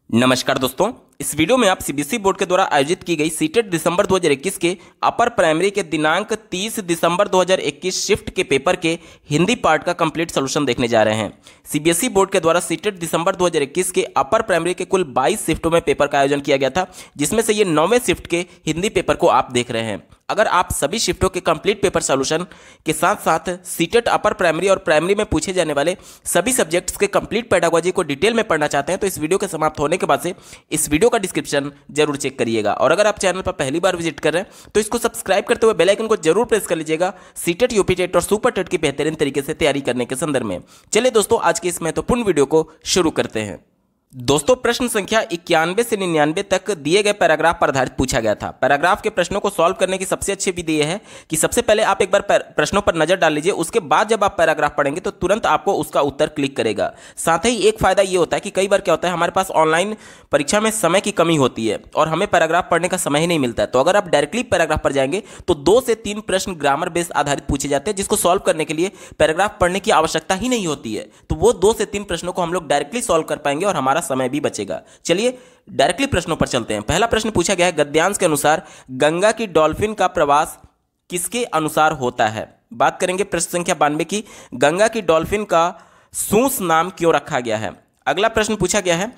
नमस्कार दोस्तों, इस वीडियो में आप सीबीएसई बोर्ड के द्वारा आयोजित की गई सीटेट दिसंबर 2021 के अपर प्राइमरी के दिनांक 30 दिसंबर 2021 शिफ्ट के पेपर के हिंदी पार्ट का कंप्लीट सॉल्यूशन देखने जा रहे हैं। सीबीएसई बोर्ड के द्वारा सीटेट दिसंबर 2021 के अपर प्राइमरी के कुल 22 शिफ्टों में पेपर का आयोजन किया गया था, जिसमें से ये 9वें शिफ्ट के हिंदी पेपर को आप देख रहे हैं। अगर आप सभी शिफ्टों के कंप्लीट पेपर सॉल्यूशन के साथ साथ सीटेट अपर प्राइमरी और प्राइमरी में पूछे जाने वाले सभी सब्जेक्ट्स के कंप्लीट पेडागोजी को डिटेल में पढ़ना चाहते हैं तो इस वीडियो के समाप्त होने के बाद से इस वीडियो का डिस्क्रिप्शन जरूर चेक करिएगा। और अगर आप चैनल पर पहली बार विजिट कर रहे हैं तो इसको सब्सक्राइब करते हुए बेल आइकन को जरूर प्रेस कर लीजिएगा सीटेट, यूपी टेट और सुपर टेट की बेहतरीन तरीके से तैयारी करने के संदर्भ में। चलिए दोस्तों, आज की इस महत्वपूर्ण वीडियो को शुरू करते हैं। दोस्तों, प्रश्न संख्या 91 से 99 तक दिए गए पैराग्राफ पर आधारित पूछा गया था। पैराग्राफ के प्रश्नों को सॉल्व करने की सबसे अच्छी विधि यह है कि सबसे पहले आप एक बार प्रश्नों पर नजर डाल लीजिए, उसके बाद जब आप पैराग्राफ पढ़ेंगे तो तुरंत आपको उसका उत्तर क्लिक करेगा। साथ ही एक फायदा ये होता है कि कई बार क्या होता है, हमारे पास ऑनलाइन परीक्षा में समय की कमी होती है और हमें पैराग्राफ पढ़ने का समय ही नहीं मिलता है। तो अगर आप डायरेक्टली पैराग्राफ पर जाएंगे तो 2 से 3 प्रश्न ग्रामर बेस आधारित पूछे जाते हैं, जिसको सॉल्व करने के लिए पैराग्राफ पढ़ने की आवश्यकता ही नहीं होती है। तो वो 2 से 3 प्रश्नों को हम लोग डायरेक्टली सॉल्व कर पाएंगे और हमारा समय भी बचेगा। चलिए डायरेक्टली प्रश्नों पर चलते हैं। पहला प्रश्न पूछा गया है, गद्यांश के अनुसार गंगा की डॉल्फिन का प्रवास किसके अनुसार होता है। बात करेंगे प्रश्न संख्या 92 की, गंगा की डॉल्फिन का सूस नाम क्यों रखा गया है। अगला प्रश्न पूछा गया है,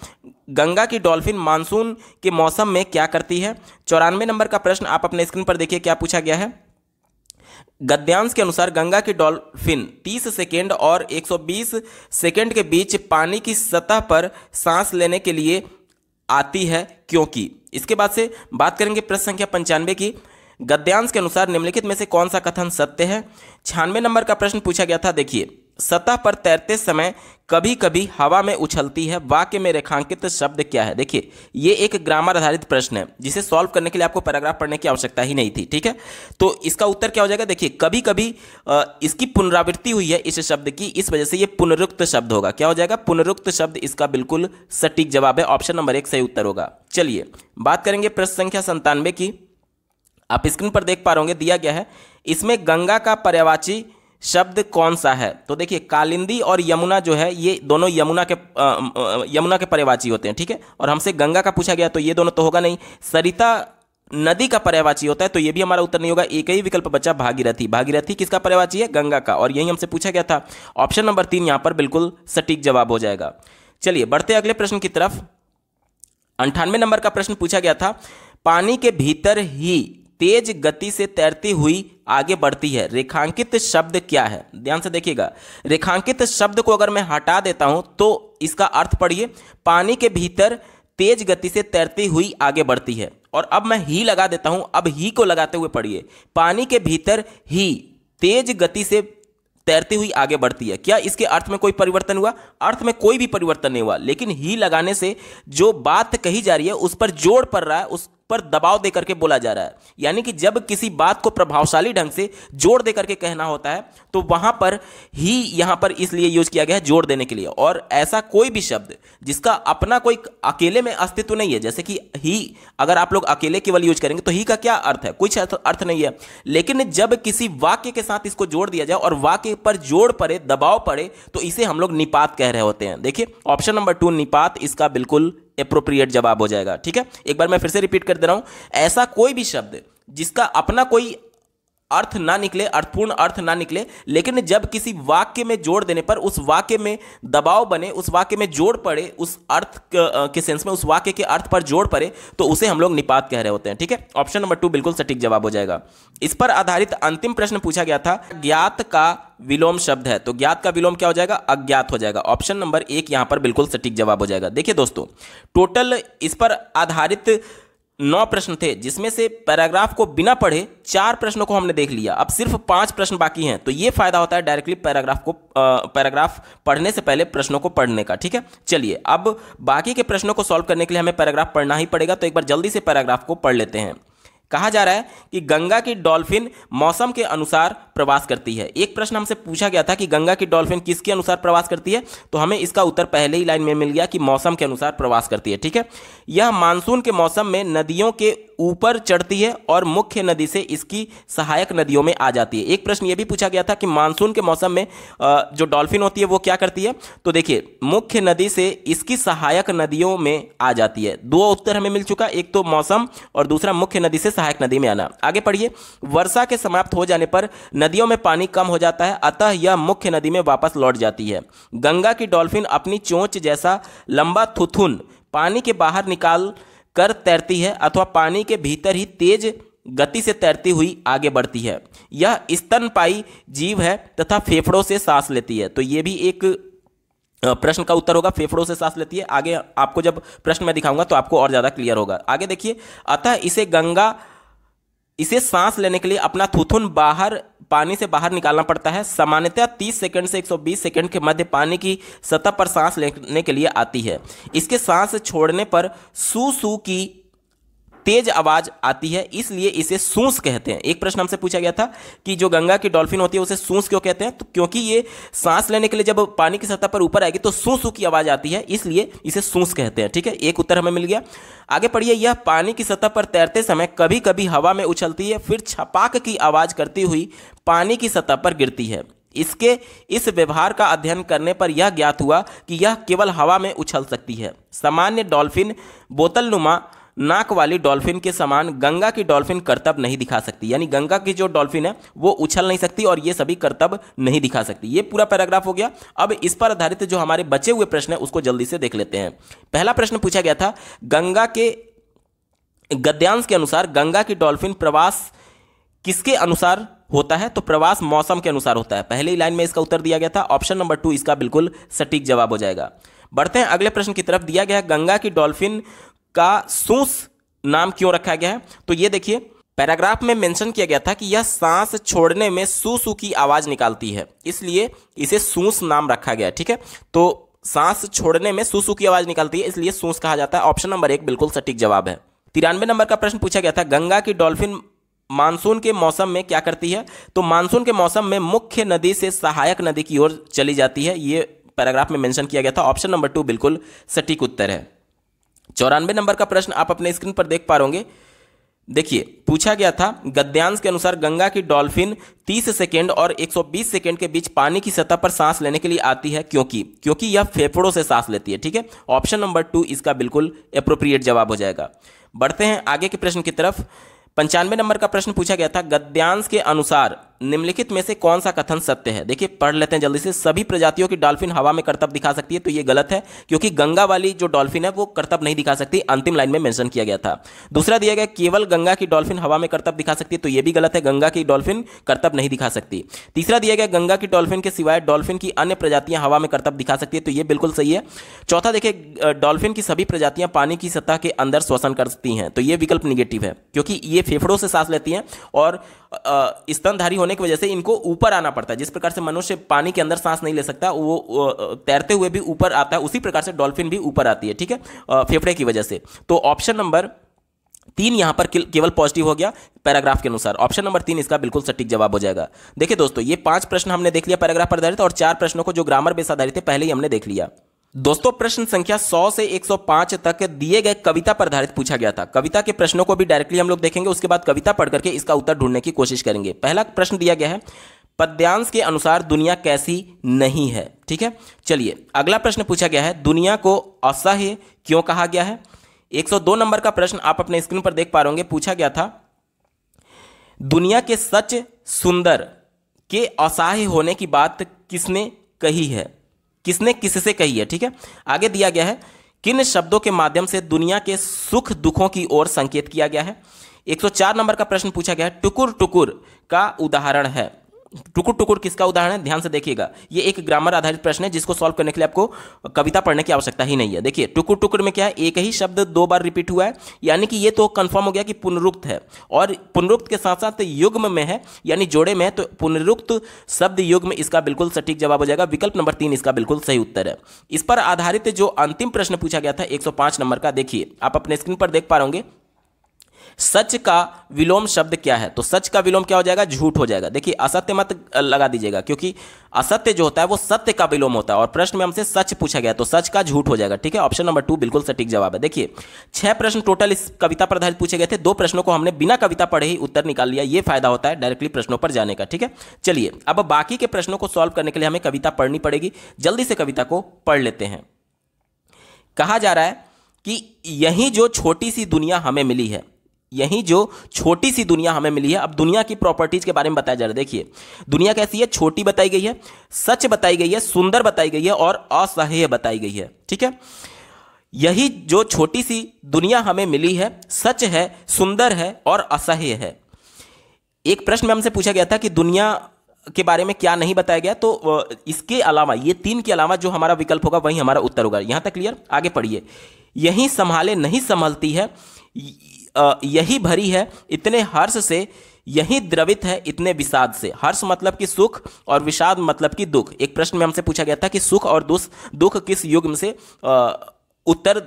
गंगा की डॉल्फिन मानसून के मौसम में क्या करती है। 94 नंबर का प्रश्न आप अपने स्क्रीन पर देखिए, क्या पूछा गया है। गद्यांश के अनुसार गंगा की डॉल्फिन 30 सेकेंड और 120 सेकेंड के बीच पानी की सतह पर सांस लेने के लिए आती है, क्योंकि। इसके बाद से बात करेंगे प्रश्न संख्या 95 की, गद्यांश के अनुसार निम्नलिखित में से कौन सा कथन सत्य है। 96 नंबर का प्रश्न पूछा गया था, देखिए, सतह पर तैरते समय कभी कभी हवा में उछलती है, वाक्य में रेखांकित शब्द क्या है। देखिए, ये एक ग्रामर आधारित प्रश्न है जिसे सॉल्व करने के लिए आपको पैराग्राफ पढ़ने की आवश्यकता ही नहीं थी, ठीक है। तो इसका उत्तर क्या हो जाएगा, देखिए, कभी कभी इसकी पुनरावृत्ति हुई है इस शब्द की, इस वजह से ये पुनरुक्त शब्द होगा। क्या हो जाएगा, पुनरुक्त शब्द। इसका बिल्कुल सटीक जवाब है, ऑप्शन नंबर 1 सही उत्तर होगा। चलिए बात करेंगे प्रश्न संख्या 97 की। आप स्क्रीन पर देख पा रहे होंगे, दिया गया है, इसमें गंगा का पर्यायवाची शब्द कौन सा है। तो देखिए, कालिंदी और यमुना जो है ये दोनों यमुना के पर्यायवाची होते हैं, ठीक है। और हमसे गंगा का पूछा गया तो ये दोनों तो होगा नहीं। सरिता नदी का पर्यायवाची होता है, तो ये भी हमारा उत्तर नहीं होगा। एक ही विकल्प बचा, भागीरथी। भागीरथी किसका पर्यायवाची है, गंगा का, और यही हमसे पूछा गया था। ऑप्शन नंबर 3 यहां पर बिल्कुल सटीक जवाब हो जाएगा। चलिए बढ़ते अगले प्रश्न की तरफ। 98 नंबर का प्रश्न पूछा गया था, पानी के भीतर ही तेज गति से तैरती हुई आगे बढ़ती है, रेखांकित शब्द क्या है। ध्यान से देखिएगा, रेखांकित शब्द को अगर मैं हटा देता हूं तो इसका अर्थ पढ़िए, पानी के भीतर तेज गति से तैरती हुई आगे बढ़ती है। और अब मैं ही लगा देता हूं, अब ही को लगाते हुए पढ़िए, पानी के भीतर ही तेज गति से तैरती हुई आगे बढ़ती है। क्या इसके अर्थ में कोई परिवर्तन हुआ? अर्थ में कोई भी परिवर्तन नहीं हुआ, लेकिन ही लगाने से जो बात कही जा रही है उस पर जोर पड़ रहा है, उस पर दबाव देकर के बोला जा रहा है। यानी कि जब किसी बात को प्रभावशाली ढंग से जोर देकर के कहना होता है तो वहां पर ही यहां पर इसलिए यूज किया गया है, जोर देने के लिए। और ऐसा कोई भी शब्द जिसका अपना कोई अकेले में अस्तित्व नहीं है, जैसे कि ही, अगर आप लोग अकेले केवल यूज करेंगे तो ही का क्या अर्थ है, कुछ अर्थ नहीं है। लेकिन जब किसी वाक्य के साथ इसको जोड़ दिया जाए और वाक्य पर जोड़ पड़े, दबाव पड़े, तो इसे हम लोग निपात कह रहे होते हैं। देखिए ऑप्शन नंबर 2 निपात इसका बिल्कुल एप्रोप्रिएट जवाब हो जाएगा, ठीक है। एक बार मैं फिर से रिपीट कर दे रहा हूं, ऐसा कोई भी शब्द जिसका अपना कोई अर्थ ना निकले, अर्थपूर्ण अर्थ ना निकले, लेकिन जब किसी वाक्य में जोड़ देने पर उस वाक्य में दबाव बने, उस वाक्य में जोड़ पड़े, उस अर्थ के सेंस में उस वाक्य के अर्थ पर जोड़ पड़े, तो उसे हम लोग निपात कह रहे होते हैं, ठीक है। ऑप्शन नंबर 2 बिल्कुल सटीक जवाब हो जाएगा। इस पर आधारित अंतिम प्रश्न पूछा गया था, ज्ञात का विलोम शब्द है, तो ज्ञात का विलोम क्या हो जाएगा, अज्ञात हो जाएगा। ऑप्शन नंबर 1 यहां पर बिल्कुल सटीक जवाब हो जाएगा। देखिए दोस्तों, टोटल इस पर आधारित 9 प्रश्न थे, जिसमें से पैराग्राफ को बिना पढ़े 4 प्रश्नों को हमने देख लिया। अब सिर्फ 5 प्रश्न बाकी हैं, तो ये फायदा होता है डायरेक्टली पैराग्राफ पढ़ने से पहले प्रश्नों को पढ़ने का, ठीक है। चलिए अब बाकी के प्रश्नों को सॉल्व करने के लिए हमें पैराग्राफ पढ़ना ही पड़ेगा, तो एक बार जल्दी से पैराग्राफ को पढ़ लेते हैं। कहा जा रहा है कि गंगा की डॉल्फिन मौसम के अनुसार प्रवास करती है। एक प्रश्न हमसे पूछा गया था कि गंगा की डॉल्फिन किसके अनुसार प्रवास करती है, तो हमें इसका उत्तर पहले ही लाइन में मिल गया कि मौसम के अनुसार प्रवास करती है। ठीक है, यह मानसून के मौसम में नदियों के ऊपर चढ़ती है और मुख्य नदी से इसकी सहायक नदियों में आ जाती है। एक प्रश्न यह भी पूछा गया था कि मानसून के मौसम में जो डॉल्फिन होती है वो क्या करती है, तो देखिए मुख्य नदी से इसकी सहायक नदियों में आ जाती है। दो उत्तर हमें मिल चुका, एक तो मौसम और दूसरा मुख्य नदी से सहायक नदी में आना। आगे पढ़िए, वर्षा के समाप्त हो जाने पर नदियों में पानी कम हो जाता है, अतः यह मुख्य नदी में वापस लौट जाती है। गंगा की डॉल्फिन अपनी चोंच जैसा लंबा थुथुन पानी के बाहर निकाल कर तैरती है अथवा पानी के भीतर ही तेज गति से तैरती हुई आगे बढ़ती है। यह स्तनपायी जीव है तथा फेफड़ों से सांस लेती है। तो यह भी एक प्रश्न का उत्तर होगा, फेफड़ों से सांस लेती है। आगे आपको जब प्रश्न में दिखाऊंगा तो आपको और ज्यादा क्लियर होगा। आगे देखिए, अतः इसे सांस लेने के लिए अपना थुथुन पानी से बाहर निकालना पड़ता है। सामान्यतः 30 सेकंड से 120 सेकंड के मध्य पानी की सतह पर सांस लेने के लिए आती है। इसके सांस छोड़ने पर सू सू की तेज आवाज आती है, इसलिए इसे सूंस कहते हैं। एक प्रश्न हमसे पूछा गया था कि जो गंगा की डॉल्फिन होती है उसे सूंस क्यों कहते हैं, तो क्योंकि ये सांस लेने के लिए जब पानी की सतह पर ऊपर आएगी तो सू सू की आवाज आती है, इसलिए इसे सूंस कहते हैं। ठीक है, एक उत्तर हमें मिल गया। आगे पढ़िए, यह पानी की सतह पर तैरते समय कभी कभी हवा में उछलती है, फिर छपाक की आवाज करती हुई पानी की सतह पर गिरती है। इसके इस व्यवहार का अध्ययन करने पर यह ज्ञात हुआ कि यह केवल हवा में उछल सकती है। सामान्य डॉल्फिन बोतलनुमा नाक वाली डॉल्फिन के समान गंगा की डॉल्फिन करतब नहीं दिखा सकती, यानी गंगा की जो डॉल्फिन है वो उछल नहीं सकती और ये सभी करतब नहीं दिखा सकती। ये पूरा पैराग्राफ हो गया। अब इस पर आधारित जो हमारे बचे हुए प्रश्न है उसको जल्दी से देख लेते हैं। पहला प्रश्न पूछा गया था, गंगा के गद्यांश के अनुसार गंगा की डॉल्फिन प्रवास किसके अनुसार होता है, तो प्रवास मौसम के अनुसार होता है। पहले ही लाइन में इसका उत्तर दिया गया था, ऑप्शन नंबर 2 इसका बिल्कुल सटीक जवाब हो जाएगा। बढ़ते हैं अगले प्रश्न की तरफ। दिया गया गंगा की डॉल्फिन का सूंस नाम क्यों रखा गया है, तो ये देखिए पैराग्राफ में मेंशन किया गया था कि यह सांस छोड़ने में सू सू की आवाज निकालती है, इसलिए इसे सूंस नाम रखा गया। ठीक है, तो सांस छोड़ने में सू सू की आवाज निकालती है इसलिए सूंस कहा जाता है। ऑप्शन नंबर 1 बिल्कुल सटीक जवाब है। 93 नंबर का प्रश्न पूछा गया था, गंगा की डॉल्फिन मानसून के मौसम में क्या करती है, तो मानसून के मौसम में मुख्य नदी से सहायक नदी की ओर चली जाती है। ये पैराग्राफ में मेंशन किया गया था। ऑप्शन नंबर 2 बिल्कुल सटीक उत्तर है। 94 नंबर का प्रश्न आप अपने स्क्रीन पर देख पा रहे। देखिए पूछा गया था, गद्यांश के अनुसार गंगा की डॉल्फिन 30 सेकेंड और 120 सेकेंड के बीच पानी की सतह पर सांस लेने के लिए आती है, क्योंकि यह फेफड़ों से सांस लेती है। ठीक है, ऑप्शन नंबर 2 इसका बिल्कुल एप्रोप्रिएट जवाब हो जाएगा। बढ़ते हैं आगे के प्रश्न की तरफ। 95 नंबर का प्रश्न पूछा गया था, गद्यांश के अनुसार निम्नलिखित में से कौन सा कथन सत्य है। देखिए पढ़ लेते हैं जल्दी से। सभी प्रजातियों की डॉल्फिन हवा में करतब दिखा सकती है, तो ये गलत है, क्योंकि गंगा वाली जो डॉल्फिन है वो करतब नहीं दिखा सकती, अंतिम लाइन में मेंशन किया गया था। दूसरा दिया गया, केवल गंगा की डॉल्फिन हवा में करतब दिखा सकती है, तो ये भी गलत है, गंगा की डॉल्फिन करतब नहीं दिखा सकती। तीसरा दिया गया, गंगा की डॉल्फिन के सिवाय डॉल्फिन की अन्य प्रजातियां हवा में करतब दिखा सकती है, तो ये बिल्कुल सही है। चौथा देखिए, डॉल्फिन की सभी प्रजातियां पानी की सतह के अंदर श्वसन करती हैं, तो ये विकल्प निगेटिव है, क्योंकि ये फेफड़ों से सांस लेती हैं और स्तनधारी होने की वजह से इनको ऊपर आना पड़ता है। जिस प्रकार से मनुष्य पानी के अंदर सांस नहीं ले सकता, वो तैरते हुए भी ऊपर आता है, उसी प्रकार से डॉल्फिन भी ऊपर आती है। ठीक है, फेफड़े की वजह से। तो ऑप्शन नंबर 3 यहां पर केवल पॉजिटिव हो गया पैराग्राफ के अनुसार। ऑप्शन नंबर 3 इसका बिल्कुल सटीक जवाब हो जाएगा। देखिए दोस्तों, ये 5 प्रश्न हमने देख लिया पैराग्राफ पर आधारित, और 4 प्रश्नों को जो ग्रामर बेस आधारित है पहले ही हमने देख लिया। दोस्तों प्रश्न संख्या 100 से 105 तक दिए गए कविता पर आधारित पूछा गया था। कविता के प्रश्नों को भी डायरेक्टली हम लोग देखेंगे, उसके बाद कविता पढ़ करके इसका उत्तर ढूंढने की कोशिश करेंगे। पहला प्रश्न दिया गया है, पद्यांश के अनुसार दुनिया कैसी नहीं है। ठीक है, चलिए अगला प्रश्न पूछा गया है, दुनिया को असह्य क्यों कहा गया है। 102 नंबर का प्रश्न आप अपने स्क्रीन पर देख पा रहे होंगे। पूछा गया था, दुनिया के सच सुंदर के असह्य होने की बात किसने कही है, किसने किससे कही है। ठीक है, आगे दिया गया है, किन शब्दों के माध्यम से दुनिया के सुख दुखों की ओर संकेत किया गया है। 104 नंबर का प्रश्न पूछा गया है, टुकुर टुकुर का उदाहरण है। टुकुर टुकुर किसका उदाहरण है, ध्यान से देखिएगा। ये एक ग्रामर आधारित प्रश्न है, जिसको सॉल्व करने के लिए आपको कविता पढ़ने की आवश्यकता ही नहीं है। देखिए टुकुर टुकुर में क्या है, एक ही शब्द 2 बार रिपीट हुआ है, यानी कि ये तो कंफर्म हो गया कि पुनरुक्त है, और पुनरुक्त के साथ साथ युग्म में है, यानी जोड़े में है, तो पुनरुक्त शब्द युग्म इसका बिल्कुल सटीक जवाब हो जाएगा। विकल्प नंबर 3 इसका बिल्कुल सही उत्तर है। इस पर आधारित जो अंतिम प्रश्न पूछा गया था 105 नंबर का, देखिए आप अपने स्क्रीन पर देख पा रहे होंगे। सच का विलोम शब्द क्या है? तो सच का विलोम क्या हो जाएगा? झूठ हो जाएगा। देखिए असत्य मत लगा दीजिएगा, क्योंकि असत्य जो होता है वो सत्य का विलोम होता है, और प्रश्न में हमसे सच पूछा गया तो सच का झूठ हो जाएगा। ठीक है, ऑप्शन नंबर 2 बिल्कुल सटीक जवाब है। देखिए 6 प्रश्न टोटल इस कविता पर आधारित पूछे गए थे। 2 प्रश्नों को हमने बिना कविता पढ़े ही उत्तर निकाल लिया। ये फायदा होता है डायरेक्टली प्रश्नों पर जाने का। ठीक है, चलिए अब बाकी के प्रश्नों को सॉल्व करने के लिए हमें कविता पढ़नी पड़ेगी। जल्दी से कविता को पढ़ लेते हैं। कहा जा रहा है कि यही जो छोटी सी दुनिया हमें मिली है, यही जो छोटी सी दुनिया हमें मिली है। अब दुनिया की प्रॉपर्टीज के बारे में बताया जा रहा है। देखिए दुनिया कैसी है? छोटी बताई गई है, सच बताई गई है, सुंदर बताई गई है और असह्य बताई गई है। ठीक है, यही जो छोटी सी दुनिया हमें मिली है, सच है, सुंदर है और असह्य है। एक प्रश्न में हमसे पूछा गया था कि दुनिया के बारे में क्या नहीं बताया गया, तो इसके अलावा ये 3 के अलावा जो हमारा विकल्प होगा वही हमारा उत्तर होगा। यहां तक क्लियर? आगे पढ़िए। यही संभाले नहीं संभलती है, यही भरी है इतने हर्ष से, यही द्रवित है इतने विषाद से। हर्ष मतलब कि सुख और विषाद मतलब कि दुख। एक प्रश्न में हमसे पूछा गया था कि सुख और दुख किस युग्म से उत्तर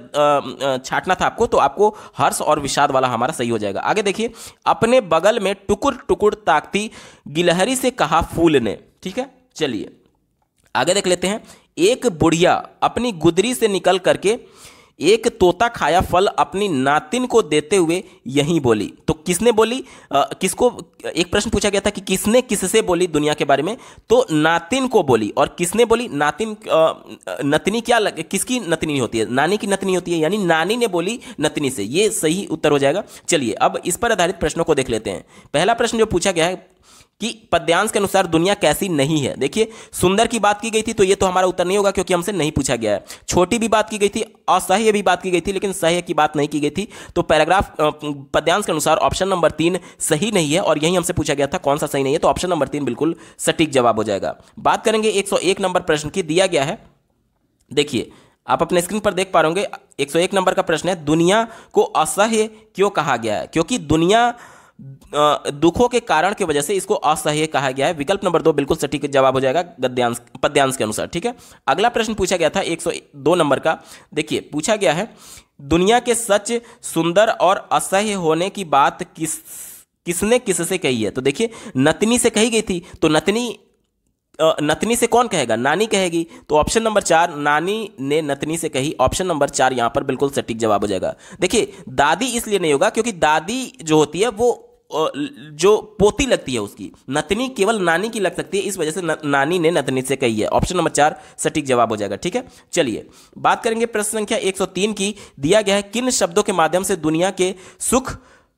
छांटना था आपको, तो आपको हर्ष और विषाद वाला हमारा सही हो जाएगा। आगे देखिए, अपने बगल में टुकुर टुकुर ताकती गिलहरी से कहा फूल ने। ठीक है, चलिए आगे देख लेते हैं। एक बुढ़िया अपनी गुदरी से निकल करके एक तोता खाया फल अपनी नातिन को देते हुए यही बोली। तो किसने बोली? किसको? एक प्रश्न पूछा गया था कि किसने किससे बोली दुनिया के बारे में, तो नातिन को बोली। और किसने बोली? नातिन नतनी क्या किसकी नतनी होती है? नानी की नतनी होती है, यानी नानी ने बोली नतनी से। ये सही उत्तर हो जाएगा। चलिए अब इस पर आधारित प्रश्नों को देख लेते हैं। पहला प्रश्न जो पूछा गया है कि पद्यांश के अनुसार दुनिया कैसी नहीं है। देखिए सुंदर की बात की गई थी, तो ये तो हमारा उत्तर नहीं होगा क्योंकि हमसे नहीं पूछा गया है। छोटी भी बात की गई थी, असह्य भी बात की गई थी, लेकिन सह्य की बात नहीं की गई थी। तो पैराग्राफ पद्यांश के अनुसार ऑप्शन नंबर 3 सही नहीं है, और यही हमसे पूछा गया था कौन सा सही नहीं है, तो ऑप्शन नंबर 3 बिल्कुल सटीक जवाब हो जाएगा। बात करेंगे 101 नंबर प्रश्न की। दिया गया है, देखिए आप अपने स्क्रीन पर देख पा रहे होंगे, 101 नंबर का प्रश्न है, दुनिया को असह्य क्यों कहा गया है? क्योंकि दुनिया दुखों के कारण की वजह से इसको असह्य कहा गया है। विकल्प नंबर 2 बिल्कुल सटीक जवाब हो जाएगा गद्यांश पद्यांश के अनुसार। ठीक है, अगला प्रश्न पूछा गया था 102 नंबर का। देखिए पूछा गया है, दुनिया के सच, सुंदर और असह्य होने की बात किसने किससे कही है? तो देखिए नतनी से कही गई थी, तो नतनी से कौन कहेगा? नानी कहेगी। तो ऑप्शन नंबर 4 नानी ने नतनी से कही। ऑप्शन नंबर 4 यहां पर बिल्कुल सटीक जवाब हो जाएगा। देखिए दादी इसलिए नहीं होगा क्योंकि दादी जो होती है वो जो पोती लगती है उसकी, नतनी केवल नानी की लग सकती है, इस वजह से नानी ने नतनी से कही है। ऑप्शन नंबर 4 सटीक जवाब हो जाएगा। ठीक है, चलिए बात करेंगे प्रश्न संख्या 103 की। दिया गया है, किन शब्दों के माध्यम से दुनिया के सुख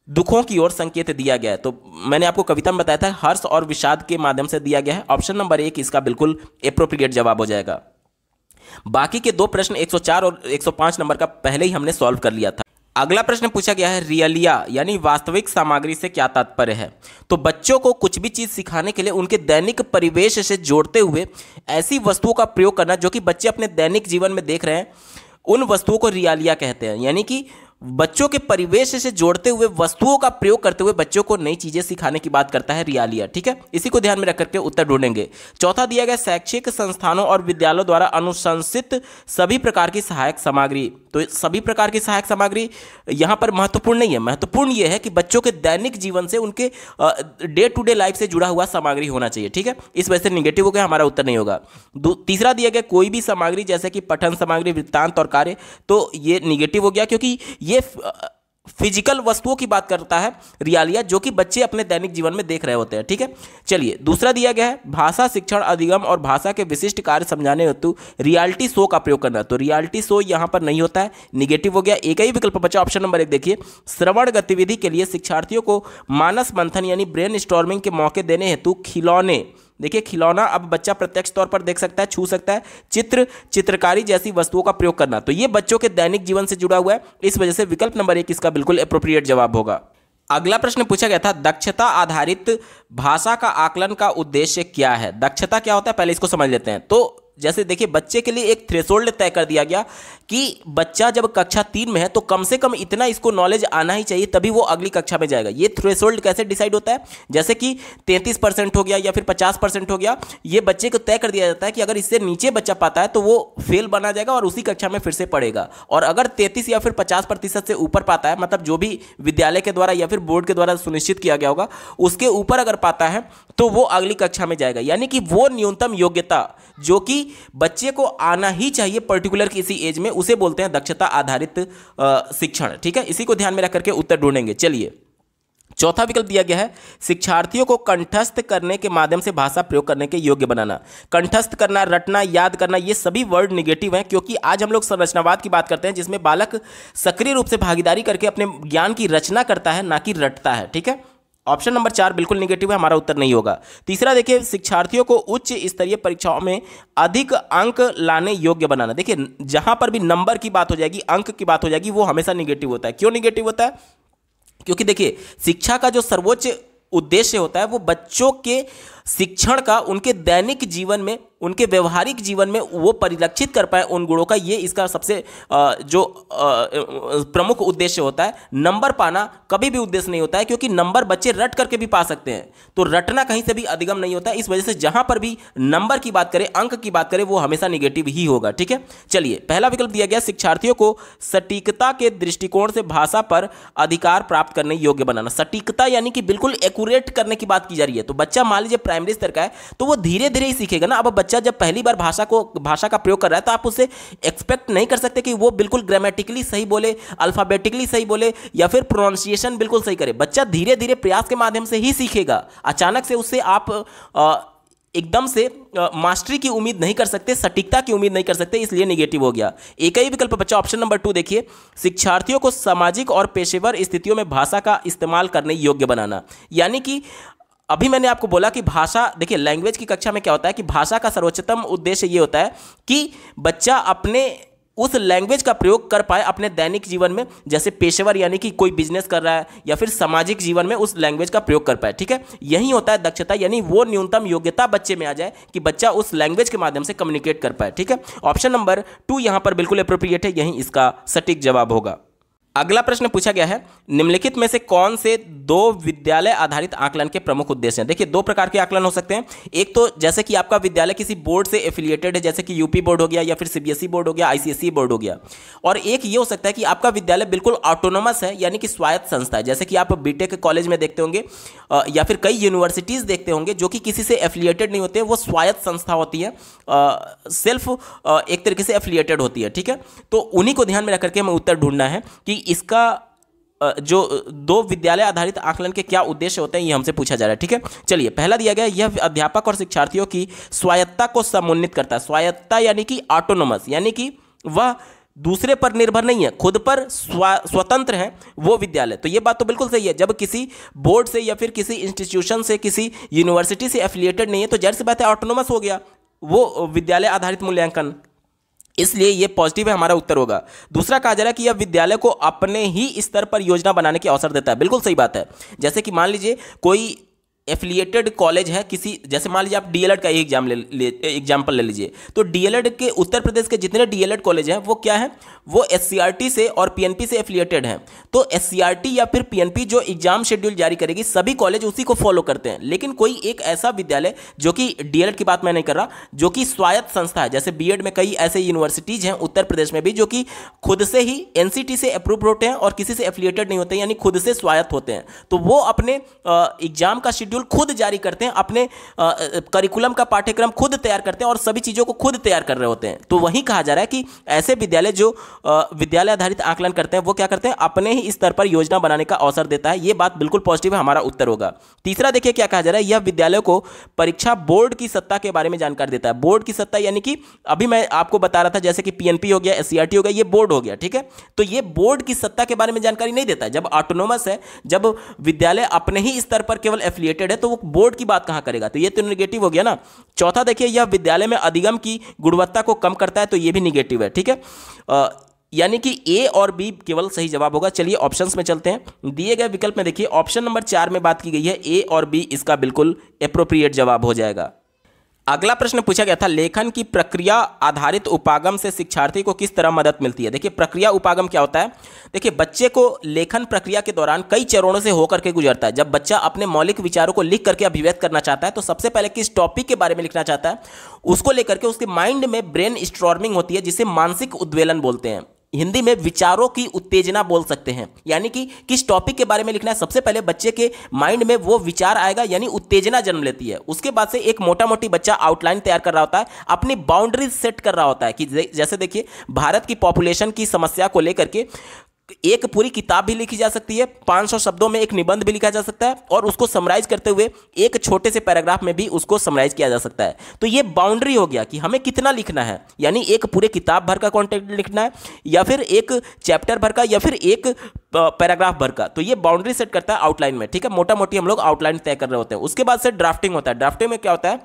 दुखों की ओर संकेत दिया गया है? तो मैंने आपको कविता में बताया था हर्ष और विषाद के माध्यम से दिया गया है। ऑप्शन नंबर 1 इसका बिल्कुल एप्रोप्रिएट जवाब हो जाएगा। बाकी के 2 प्रश्न 104 और 105 नंबर का पहले ही हमने सॉल्व कर लिया था। अगला प्रश्न पूछा गया है, रियलिया यानी वास्तविक सामग्री से क्या तात्पर्य है? तो बच्चों को कुछ भी चीज सिखाने के लिए उनके दैनिक परिवेश से जोड़ते हुए ऐसी वस्तुओं का प्रयोग करना जो कि बच्चे अपने दैनिक जीवन में देख रहे हैं, उन वस्तुओं को रियलिया कहते हैं। यानी कि बच्चों के परिवेश से जोड़ते हुए वस्तुओं का प्रयोग करते हुए बच्चों को नई चीजें सिखाने की बात करता है रियलिया। ठीक है, इसी को ध्यान में रख करके उत्तर ढूंढेंगे। चौथा दिया गया, शैक्षिक संस्थानों और विद्यालयों द्वारा अनुशंसित सभी प्रकार की सहायक सामग्री। तो सभी प्रकार की सहायक सामग्री यहां पर महत्वपूर्ण नहीं है। महत्वपूर्ण यह है कि बच्चों के दैनिक जीवन से, उनके डे टू डे लाइफ से जुड़ा हुआ सामग्री होना चाहिए। ठीक है, इस वजह से निगेटिव हो गया, हमारा उत्तर नहीं होगा। तीसरा दिया गया, कोई भी सामग्री जैसे कि पठन सामग्री, वृत्तांत और कार्य, तो ये निगेटिव हो गया क्योंकि ये फिजिकल वस्तुओं की बात करता है रियलिया, जो कि बच्चे अपने दैनिक जीवन में देख रहे होते हैं। ठीक है, चलिए दूसरा दिया गया है, भाषा शिक्षण अधिगम और भाषा के विशिष्ट कार्य समझाने हेतु रियलिटी शो का प्रयोग करना। तो रियलिटी शो यहां पर नहीं होता है, निगेटिव हो गया। एक ही विकल्प बचा, ऑप्शन नंबर 1 देखिए, श्रवण गतिविधि के लिए शिक्षार्थियों को मानस मंथन यानी ब्रेन स्टॉर्मिंग के मौके देने हेतु खिलौने। देखिए खिलौना अब बच्चा प्रत्यक्ष तौर पर देख सकता है, छू सकता है, चित्रकारी जैसी वस्तुओं का प्रयोग करना, तो ये बच्चों के दैनिक जीवन से जुड़ा हुआ है। इस वजह से विकल्प नंबर 1 इसका बिल्कुल एप्रोप्रिएट जवाब होगा। अगला प्रश्न पूछा गया था, दक्षता आधारित भाषा का आकलन का उद्देश्य क्या है? दक्षता क्या होता है पहले इसको समझ लेते हैं। तो जैसे देखिए बच्चे के लिए एक थ्रेशोल्ड तय कर दिया गया कि बच्चा जब कक्षा 3 में है तो कम से कम इतना इसको नॉलेज आना ही चाहिए, तभी वो अगली कक्षा में जाएगा। ये थ्रेशोल्ड कैसे डिसाइड होता है, जैसे कि 33% हो गया या फिर 50% हो गया, ये बच्चे को तय कर दिया जाता है कि अगर इससे नीचे बच्चा पाता है तो वो फेल बना जाएगा और उसी कक्षा में फिर से पढ़ेगा। और अगर 33 या फिर 50% से ऊपर पाता है, मतलब जो भी विद्यालय के द्वारा या फिर बोर्ड के द्वारा सुनिश्चित किया गया होगा उसके ऊपर अगर पाता है तो वो अगली कक्षा में जाएगा। यानी कि वो न्यूनतम योग्यता जो कि बच्चे को आना ही चाहिए पर्टिकुलर किसी एज में, उसे बोलते हैं दक्षता आधारित शिक्षण। ठीक है, इसी को ध्यान में रख करके उत्तर ढूंढेंगे। चलिए, चौथा विकल्प दिया गया है शिक्षार्थियों को कंठस्थ करने के माध्यम से भाषा प्रयोग करने के योग्य बनाना। कंठस्थ करना, रटना, याद करना, ये सभी वर्ड निगेटिव हैं, क्योंकि आज हम लोग संरचनावाद की बात करते हैं जिसमें बालक सक्रिय रूप से भागीदारी करके अपने ज्ञान की रचना करता है, ना कि रटता है। ठीक है, ऑप्शन नंबर 4 बिल्कुल निगेटिव है, हमारा उत्तर नहीं होगा। तीसरा देखिए, शिक्षार्थियों को उच्च स्तरीय परीक्षाओं में अधिक अंक लाने योग्य बनाना। देखिए जहां पर भी नंबर की बात हो जाएगी, अंक की बात हो जाएगी, वो हमेशा निगेटिव होता है। क्यों निगेटिव होता है? क्योंकि देखिए शिक्षा का जो सर्वोच्च उद्देश्य होता है वो बच्चों के शिक्षण का उनके दैनिक जीवन में, उनके व्यवहारिक जीवन में वो परिलक्षित कर पाए उन गुणों का, ये इसका सबसे जो प्रमुख उद्देश्य होता है। नंबर पाना कभी भी उद्देश्य नहीं होता है, क्योंकि नंबर बच्चे रट करके भी पा सकते हैं, तो रटना कहीं से भी अधिगम नहीं होता है। इस वजह से जहां पर भी नंबर की बात करें, अंक की बात करें, वो हमेशा निगेटिव ही होगा। ठीक है, चलिए, पहला विकल्प दिया गया शिक्षार्थियों को सटीकता के दृष्टिकोण से भाषा पर अधिकार प्राप्त करने योग्य बनाना। सटीकता यानी कि बिल्कुल एक्यूरेट करने की बात की जा रही है। तो बच्चा मान लीजिए प्राइमरी स्तर का है तो वो धीरे धीरे ही सीखेगा ना। अब बच्चा जब पहली बार भाषा का प्रयोग कर रहा है तो आप उससे एक्सपेक्ट नहीं कर सकते कि वो बिल्कुल ग्रामेटिकली सही बोले, अल्फाबेटिकली सही बोले या फिर प्रोनाउंसिएशन बिल्कुल सही करे। बच्चा धीरे धीरे प्रयास के माध्यम से ही सीखेगा। अचानक से उससे आप एकदम से मास्टरी की उम्मीद नहीं कर सकते, सटीकता की उम्मीद नहीं कर सकते, इसलिए निगेटिव हो गया। एक ही विकल्प बच्चा ऑप्शन नंबर 2 देखिए, शिक्षार्थियों को सामाजिक और पेशेवर स्थितियों में भाषा का इस्तेमाल करने योग्य बनाना। यानी कि अभी मैंने आपको बोला कि भाषा, देखिए लैंग्वेज की कक्षा में क्या होता है कि भाषा का सर्वोच्चतम उद्देश्य ये होता है कि बच्चा अपने उस लैंग्वेज का प्रयोग कर पाए अपने दैनिक जीवन में, जैसे पेशेवर यानी कि कोई बिजनेस कर रहा है, या फिर सामाजिक जीवन में उस लैंग्वेज का प्रयोग कर पाए। ठीक है, यही होता है दक्षता, यानी वो न्यूनतम योग्यता बच्चे में आ जाए कि बच्चा उस लैंग्वेज के माध्यम से कम्युनिकेट कर पाए। ठीक है, ऑप्शन नंबर 2 यहां पर बिल्कुल एप्रोप्रिएट है, यही इसका सटीक जवाब होगा। अगला प्रश्न पूछा गया है, निम्नलिखित में से कौन से 2 विद्यालय आधारित आकलन के प्रमुख उद्देश्य हैं। देखिए 2 प्रकार के आकलन हो सकते हैं। एक तो जैसे कि आपका विद्यालय किसी बोर्ड से एफिलिएटेड है, जैसे कि यूपी बोर्ड हो गया या फिर सीबीएसई बोर्ड हो गया, आईसीएसई बोर्ड हो गया। और एक ये हो सकता है कि आपका विद्यालय बिल्कुल ऑटोनोमस है, यानी कि स्वायत्त संस्था है, जैसे कि आप बीटेक कॉलेज में देखते होंगे या फिर कई यूनिवर्सिटीज़ देखते होंगे जो कि किसी से एफिलिएटेड नहीं होते, वो स्वायत्त संस्था होती है, सेल्फ एक तरीके से एफिलिएटेड होती है। ठीक है, तो उन्हीं को ध्यान में रख करके हमें उत्तर ढूंढना है कि इसका जो 2 विद्यालय आधारित आकलन के क्या उद्देश्य होते हैं, ये हमसे पूछा जा रहा है। ठीक है, चलिए, पहला दिया गया, यह अध्यापक और शिक्षार्थियों की स्वायत्तता को समुन्नित करता है। स्वायत्तता यानी कि ऑटोनोमस, यानी कि वह दूसरे पर निर्भर नहीं है, खुद पर स्वतंत्र है वो विद्यालय। तो ये बात तो बिल्कुल सही है, जब किसी बोर्ड से या फिर किसी इंस्टीट्यूशन से, किसी यूनिवर्सिटी से एफिलिएटेड नहीं है तो जाहिर सी बात है ऑटोनोमस हो गया वो विद्यालय आधारित मूल्यांकन, इसलिए ये पॉजिटिव है, हमारा उत्तर होगा। दूसरा कहा जा रहा है कि यह विद्यालय को अपने ही स्तर पर योजना बनाने के अवसर देता है। बिल्कुल सही बात है। जैसे कि मान लीजिए कोई एफिलिएटेड कॉलेज है किसी, जैसे मान लीजिए आप डीएलएड का एग्जाम्पल ले लीजिए, तो डीएलएड के उत्तर प्रदेश के जितने डीएलएड कॉलेज हैं वो क्या है, वो एससीईआरटी से और पीएनपी से एफिलिएटेड हैं। तो एससीईआरटी या फिर पीएनपी जो एग्जाम शेड्यूल जारी करेगी, सभी कॉलेज उसी को फॉलो करते हैं। लेकिन कोई एक ऐसा विद्यालय, जो कि डीएलएड की बात मैं नहीं कर रहा, जो कि स्वायत्त संस्था है, जैसे बीएड में कई ऐसे यूनिवर्सिटीज हैं उत्तर प्रदेश में भी जो कि खुद से ही एनसीटी से अप्रूव होते हैं और किसी से एफिलिएटेड नहीं होते, यानी खुद से स्वायत्त होते हैं। तो वो अपने एग्जाम का शेड्यूल खुद जारी करते हैं, अपने करिकुलम का पाठ्यक्रम खुद तैयार करते हैं और सभी चीज़ों को खुद तैयार कर रहे होते हैं। तो वही कहा जा रहा है कि ऐसे विद्यालय जो विद्यालय आधारित आकलन करते हैं वो क्या करते हैं, अपने ही स्तर पर योजना बनाने का अवसर देता है। ये बात बिल्कुल पॉजिटिव है, हमारा उत्तर होगा। तीसरा देखिए क्या कहा जा रहा है, यह विद्यालय को परीक्षा बोर्ड की सत्ता के बारे में जानकारी देता है। बोर्ड की सत्ता यानी कि अभी मैं आपको बता रहा था, जैसे कि पीएनपी हो गया, एससीईआरटी हो गया, ये बोर्ड हो गया। ठीक है, तो ये बोर्ड की सत्ता के बारे में जानकारी नहीं देता है। जब ऑटोनोमस है, जब विद्यालय अपने ही स्तर पर केवल एफिलिएटेड है, तो वो बोर्ड की बात कहां करेगा, तो ये तो नेगेटिव हो गया ना। चौथा देखिए, यह विद्यालय में अधिगम की गुणवत्ता को कम करता है, तो ये भी नेगेटिव है। ठीक है, यानी कि ए और बी केवल सही जवाब होगा। चलिए ऑप्शंस में चलते हैं। दिए गए विकल्प में देखिए ऑप्शन नंबर 4 में बात की गई है, ए और बी इसका बिल्कुल एप्रोप्रिएट जवाब हो जाएगा। अगला प्रश्न पूछा गया था, लेखन की प्रक्रिया आधारित उपागम से शिक्षार्थी को किस तरह मदद मिलती है। देखिए प्रक्रिया उपागम क्या होता है। देखिए बच्चे को लेखन प्रक्रिया के दौरान कई चरणों से होकर के गुजरता है। जब बच्चा अपने मौलिक विचारों को लिख करके अभिव्यक्त करना चाहता है तो सबसे पहले किस टॉपिक के बारे में लिखना चाहता है उसको लेकर के उसके माइंड में ब्रेन स्टॉर्मिंग होती है, जिसे मानसिक उद्वेलन बोलते हैं। हिंदी में विचारों की उत्तेजना बोल सकते हैं। यानी कि किस टॉपिक के बारे में लिखना है, सबसे पहले बच्चे के माइंड में वो विचार आएगा, यानी उत्तेजना जन्म लेती है। उसके बाद से एक मोटा मोटी बच्चा आउटलाइन तैयार कर रहा होता है, अपनी बाउंड्रीज सेट कर रहा होता है कि जैसे देखिए भारत की पॉपुलेशन की समस्या को लेकर के एक पूरी किताब भी लिखी जा सकती है, 500 शब्दों में एक निबंध भी लिखा जा सकता है और उसको समराइज करते हुए एक छोटे से पैराग्राफ में भी उसको समराइज किया जा सकता है। तो ये बाउंड्री हो गया कि हमें कितना लिखना है, यानी एक पूरे किताब भर का कंटेंट लिखना है या फिर एक चैप्टर भर का या फिर एक पैराग्राफ भर का। तो ये बाउंड्री सेट करता है आउटलाइन में। ठीक है, मोटा मोटी हम लोग आउटलाइन तय कर रहे होते हैं। उसके बाद से ड्राफ्टिंग होता है। ड्राफ्टिंग में क्या होता है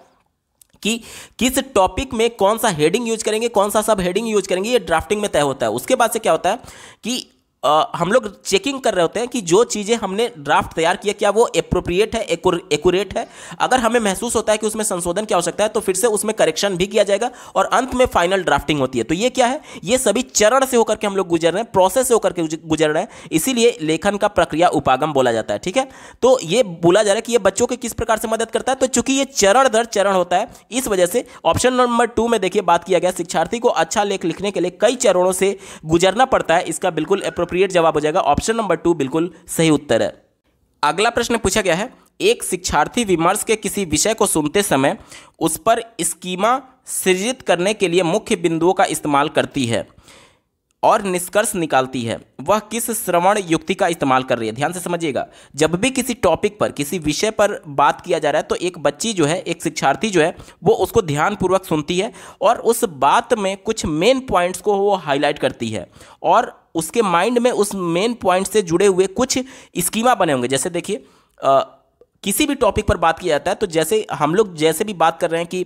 कि किस टॉपिक में कौन सा हेडिंग यूज करेंगे, कौन सा सब हेडिंग यूज करेंगे, ये ड्राफ्टिंग में तय होता है। उसके बाद से क्या होता है कि हम लोग चेकिंग कर रहे होते हैं कि जो चीज़ें हमने ड्राफ्ट तैयार किया क्या वो एप्रोप्रिएट है, एक्यूरेट है। अगर हमें महसूस होता है कि उसमें संशोधन की आवश्यकता है तो फिर से उसमें करेक्शन भी किया जाएगा और अंत में फाइनल ड्राफ्टिंग होती है। तो ये क्या है, ये सभी चरण से होकर के हम लोग गुजर रहे हैं, प्रोसेस से होकर के गुजर रहे हैं, इसीलिए लेखन का प्रक्रिया उपागम बोला जाता है। ठीक है, तो ये बोला जा रहा है कि ये बच्चों के किस प्रकार से मदद करता है। तो चूंकि ये चरण दर चरण होता है, इस वजह से ऑप्शन नंबर 2 में देखिए बात किया गया, शिक्षार्थी को अच्छा लेख लिखने के लिए कई चरणों से गुजरना पड़ता है। इसका बिल्कुल एप्रोप्रिएट जवाब हो जाएगा ऑप्शन नंबर 2 बिल्कुल सही उत्तर है। अगला प्रश्न पूछा गया है, एक शिक्षार्थी विमर्श के किसी विषय को सुनते समय उस पर स्कीमा सृजित करने के लिए मुख्य बिंदुओं का इस्तेमाल करती है और निष्कर्ष निकालती है। वह किस श्रवण युक्ति का इस्तेमाल कर रही है। ध्यान से समझिएगा, जब भी किसी टॉपिक पर किसी विषय पर बात किया जा रहा है तो एक बच्ची जो है, एक शिक्षार्थी जो है, वो उसको ध्यानपूर्वक सुनती है और उस बात में कुछ मेन पॉइंट्स को वो हाईलाइट करती है और उसके माइंड में उस मेन पॉइंट से जुड़े हुए कुछ स्कीमा बने होंगे। जैसे देखिए किसी भी टॉपिक पर बात किया जाता है तो जैसे हम लोग जैसे भी बात कर रहे हैं कि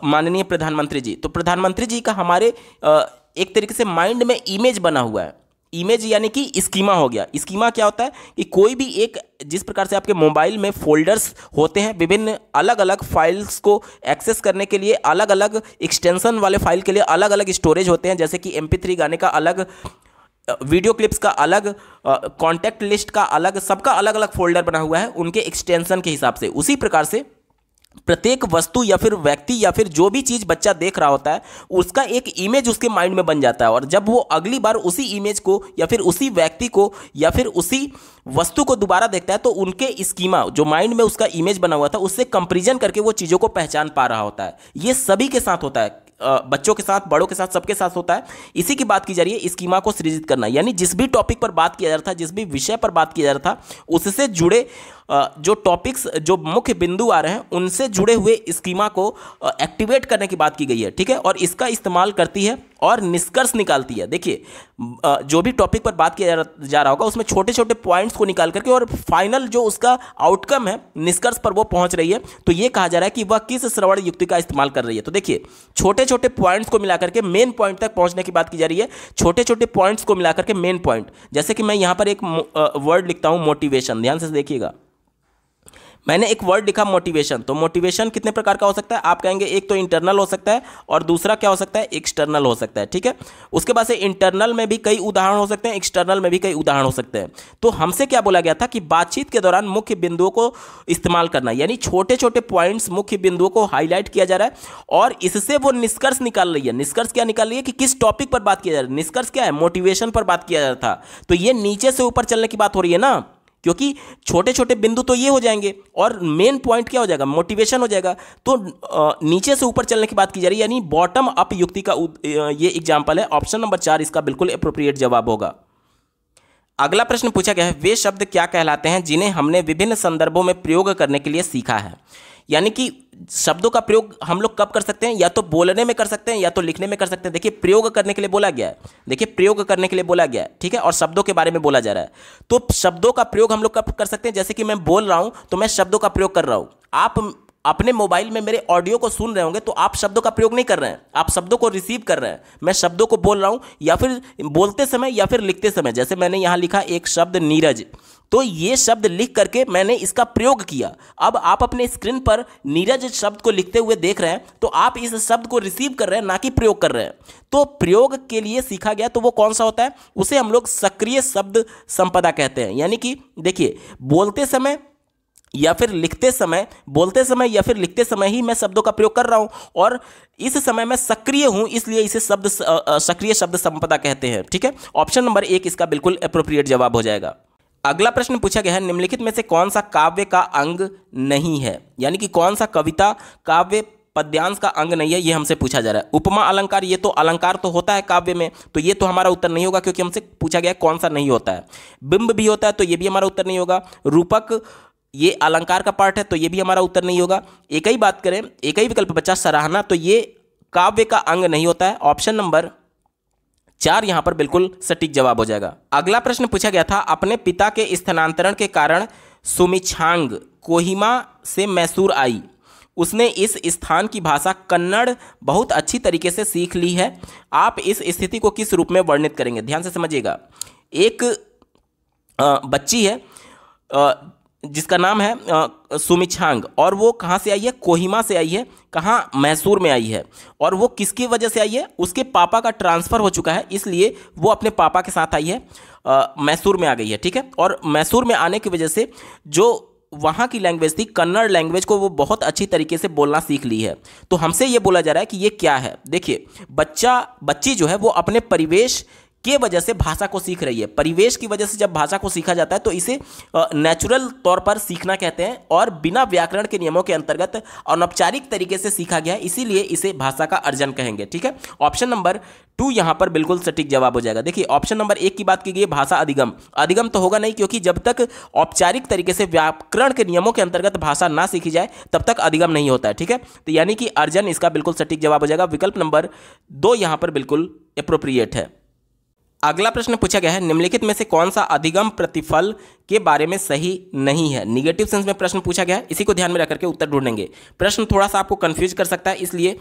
माननीय प्रधानमंत्री जी, तो प्रधानमंत्री जी का हमारे एक तरीके से माइंड में इमेज बना हुआ है। इमेज यानी कि स्कीमा हो गया। स्कीमा क्या होता है कि कोई भी एक, जिस प्रकार से आपके मोबाइल में फोल्डर्स होते हैं, विभिन्न अलग अलग फाइल्स को एक्सेस करने के लिए अलग अलग एक्सटेंशन वाले फाइल के लिए अलग अलग स्टोरेज होते हैं, जैसे कि MP3 गाने का अलग, वीडियो क्लिप्स का अलग, कॉन्टैक्ट लिस्ट का अलग, सबका अलग अलग फोल्डर बना हुआ है उनके एक्सटेंशन के हिसाब से। उसी प्रकार से प्रत्येक वस्तु या फिर व्यक्ति या फिर जो भी चीज़ बच्चा देख रहा होता है उसका एक इमेज उसके माइंड में बन जाता है और जब वो अगली बार उसी इमेज को या फिर उसी व्यक्ति को या फिर उसी वस्तु को दोबारा देखता है तो उनके स्कीमा, जो माइंड में उसका इमेज बना हुआ था, उससे कंपैरिजन करके वो चीज़ों को पहचान पा रहा होता है। ये सभी के साथ होता है, बच्चों के साथ, बड़ों के साथ, सबके साथ होता है। इसी की बात की जा रही है स्कीमा को सृजित करना, यानी जिस भी टॉपिक पर बात किया जा रहा था, जिस भी विषय पर बात किया जा रहा था, उससे जुड़े जो टॉपिक्स, जो मुख्य बिंदु आ रहे हैं, उनसे जुड़े हुए स्कीमा को एक्टिवेट करने की बात की गई है। ठीक है, और इसका इस्तेमाल करती है और निष्कर्ष निकालती है। देखिए जो भी टॉपिक पर बात किया जा रहा होगा उसमें छोटे छोटे पॉइंट्स को निकाल करके और फाइनल जो उसका आउटकम है, निष्कर्ष पर वो पहुंच रही है। तो ये कहा जा रहा है कि वह किस श्रवण युक्ति का इस्तेमाल कर रही है। तो देखिए छोटे छोटे पॉइंट्स को मिलाकर के मेन पॉइंट तक पहुंचने की बात की जा रही है। छोटे छोटे पॉइंट्स को मिलाकर के मेन पॉइंट, जैसे कि मैं यहाँ पर एक वर्ड लिखता हूँ मोटिवेशन। ध्यान से देखिएगा, मैंने एक वर्ड लिखा मोटिवेशन। तो मोटिवेशन कितने प्रकार का हो सकता है, आप कहेंगे एक तो इंटरनल हो सकता है और दूसरा क्या हो सकता है, एक्सटर्नल हो सकता है। ठीक है, उसके बाद से इंटरनल में भी कई उदाहरण हो सकते हैं, एक्सटर्नल में भी कई उदाहरण हो सकते हैं। तो हमसे क्या बोला गया था कि बातचीत के दौरान मुख्य बिंदुओं को इस्तेमाल करना, यानी छोटे छोटे पॉइंट्स, मुख्य बिंदुओं को हाईलाइट किया जा रहा है और इससे वो निष्कर्ष निकाल रही है। निष्कर्ष क्या निकाल रही है कि किस टॉपिक पर बात किया जा रहा है। निष्कर्ष क्या है, मोटिवेशन पर बात किया जा रहा था। तो ये नीचे से ऊपर चलने की बात हो रही है ना, क्योंकि छोटे छोटे बिंदु तो ये हो जाएंगे और मेन पॉइंट क्या हो जाएगा, मोटिवेशन हो जाएगा। तो नीचे से ऊपर चलने की बात की जा रही है, यानी बॉटम अप युक्ति का ये एग्जांपल है। ऑप्शन नंबर 4 इसका बिल्कुल एप्रोप्रिएट जवाब होगा। अगला प्रश्न पूछा गया है, वे शब्द क्या कहलाते हैं जिन्हें हमने विभिन्न संदर्भों में प्रयोग करने के लिए सीखा है। यानी कि शब्दों का प्रयोग हम लोग कब कर सकते हैं, या तो बोलने में कर सकते हैं या तो लिखने में कर सकते हैं। देखिए प्रयोग करने के लिए बोला गया है, देखिए प्रयोग करने के लिए बोला गया है, ठीक है, और शब्दों के बारे में बोला जा रहा है। तो शब्दों का प्रयोग हम लोग कब कर सकते हैं, जैसे कि मैं बोल रहा हूं तो मैं शब्दों का प्रयोग कर रहा हूं। आप अपने मोबाइल में मेरे ऑडियो को सुन रहे होंगे तो आप शब्दों का प्रयोग नहीं कर रहे हैं, आप शब्दों को रिसीव कर रहे हैं। मैं शब्दों को बोल रहा हूं या फिर बोलते समय या फिर लिखते समय, जैसे मैंने यहां लिखा एक शब्द नीरज, तो ये शब्द लिख करके मैंने इसका प्रयोग किया। अब आप अपने स्क्रीन पर नीरज शब्द को लिखते हुए देख रहे हैं, तो आप इस शब्द को रिसीव कर रहे हैं, ना कि प्रयोग कर रहे हैं। तो प्रयोग के लिए सीखा गया तो वो कौन सा होता है, उसे हम लोग सक्रिय शब्द संपदा कहते हैं। यानी कि देखिए, बोलते समय या फिर लिखते समय, बोलते समय या फिर लिखते समय ही मैं शब्दों का प्रयोग कर रहा हूं, और इस समय मैं सक्रिय हूं, इसलिए इसे सक्रिय शब्द संपदा कहते हैं। ठीक है, ऑप्शन नंबर 1 इसका बिल्कुल एप्रोप्रिएट जवाब हो जाएगा। अगला प्रश्न पूछा गया है, निम्नलिखित में से कौन सा काव्य का अंग नहीं है, यानी कि कौन सा कविता काव्य पद्यांश का अंग नहीं है, ये हमसे पूछा जा रहा है। उपमा अलंकार, ये तो अलंकार तो होता है काव्य में, तो ये तो हमारा उत्तर नहीं होगा, क्योंकि हमसे पूछा गया है कौन सा नहीं होता है। बिंब भी होता है, तो ये भी हमारा उत्तर नहीं होगा। रूपक, ये अलंकार का पार्ट है, तो ये भी हमारा उत्तर नहीं होगा। एक ही बात करें, एक ही विकल्प बचा सराहना, तो ये काव्य का अंग नहीं होता है। ऑप्शन नंबर 4 यहां पर बिल्कुल सटीक जवाब हो जाएगा। अगला प्रश्न पूछा गया था, अपने पिता के स्थानांतरण के कारण सुमिछांग कोहिमा से मैसूर आई। उसने इस स्थान की भाषा कन्नड़ बहुत अच्छी तरीके से सीख ली है। आप इस स्थिति को किस रूप में वर्णित करेंगे? ध्यान से समझिएगा। एक बच्ची है जिसका नाम है सुमिछांग, और वो कहाँ से आई है? कोहिमा से आई है। कहाँ? मैसूर में आई है। और वो किसकी वजह से आई है? उसके पापा का ट्रांसफ़र हो चुका है, इसलिए वो अपने पापा के साथ आई है, मैसूर में आ गई है। ठीक है, और मैसूर में आने की वजह से जो वहाँ की लैंग्वेज थी, कन्नड़ लैंग्वेज को वो बहुत अच्छी तरीके से बोलना सीख ली है। तो हमसे ये बोला जा रहा है कि ये क्या है? देखिए, बच्ची जो है वो अपने परिवेश के वजह से भाषा को सीख रही है। परिवेश की वजह से जब भाषा को सीखा जाता है तो इसे नेचुरल तौर पर सीखना कहते हैं, और बिना व्याकरण के नियमों के अंतर्गत अनौपचारिक तरीके से सीखा गया है, इसीलिए इसे भाषा का अर्जन कहेंगे। ठीक है, ऑप्शन नंबर 2 यहां पर बिल्कुल सटीक जवाब हो जाएगा। देखिए, ऑप्शन नंबर 1 की बात की गई, भाषा अधिगम। अधिगम तो होगा नहीं, क्योंकि जब तक औपचारिक तरीके से व्याकरण के नियमों के अंतर्गत भाषा ना सीखी जाए तब तक अधिगम नहीं होता है। ठीक है, तो यानी कि अर्जन इसका बिल्कुल सटीक जवाब हो जाएगा। विकल्प नंबर 2 यहां पर बिल्कुल एप्रोप्रिएट है। अगला प्रश्न पूछा गया है, निम्नलिखित में से कौन सा अधिगम प्रतिफल के बारे में सही नहीं है? निगेटिव सेंस में प्रश्न पूछा गया है, इसी को ध्यान में रखकर के उत्तर ढूंढेंगे। प्रश्न थोड़ा सा आपको कंफ्यूज कर सकता है, इसलिए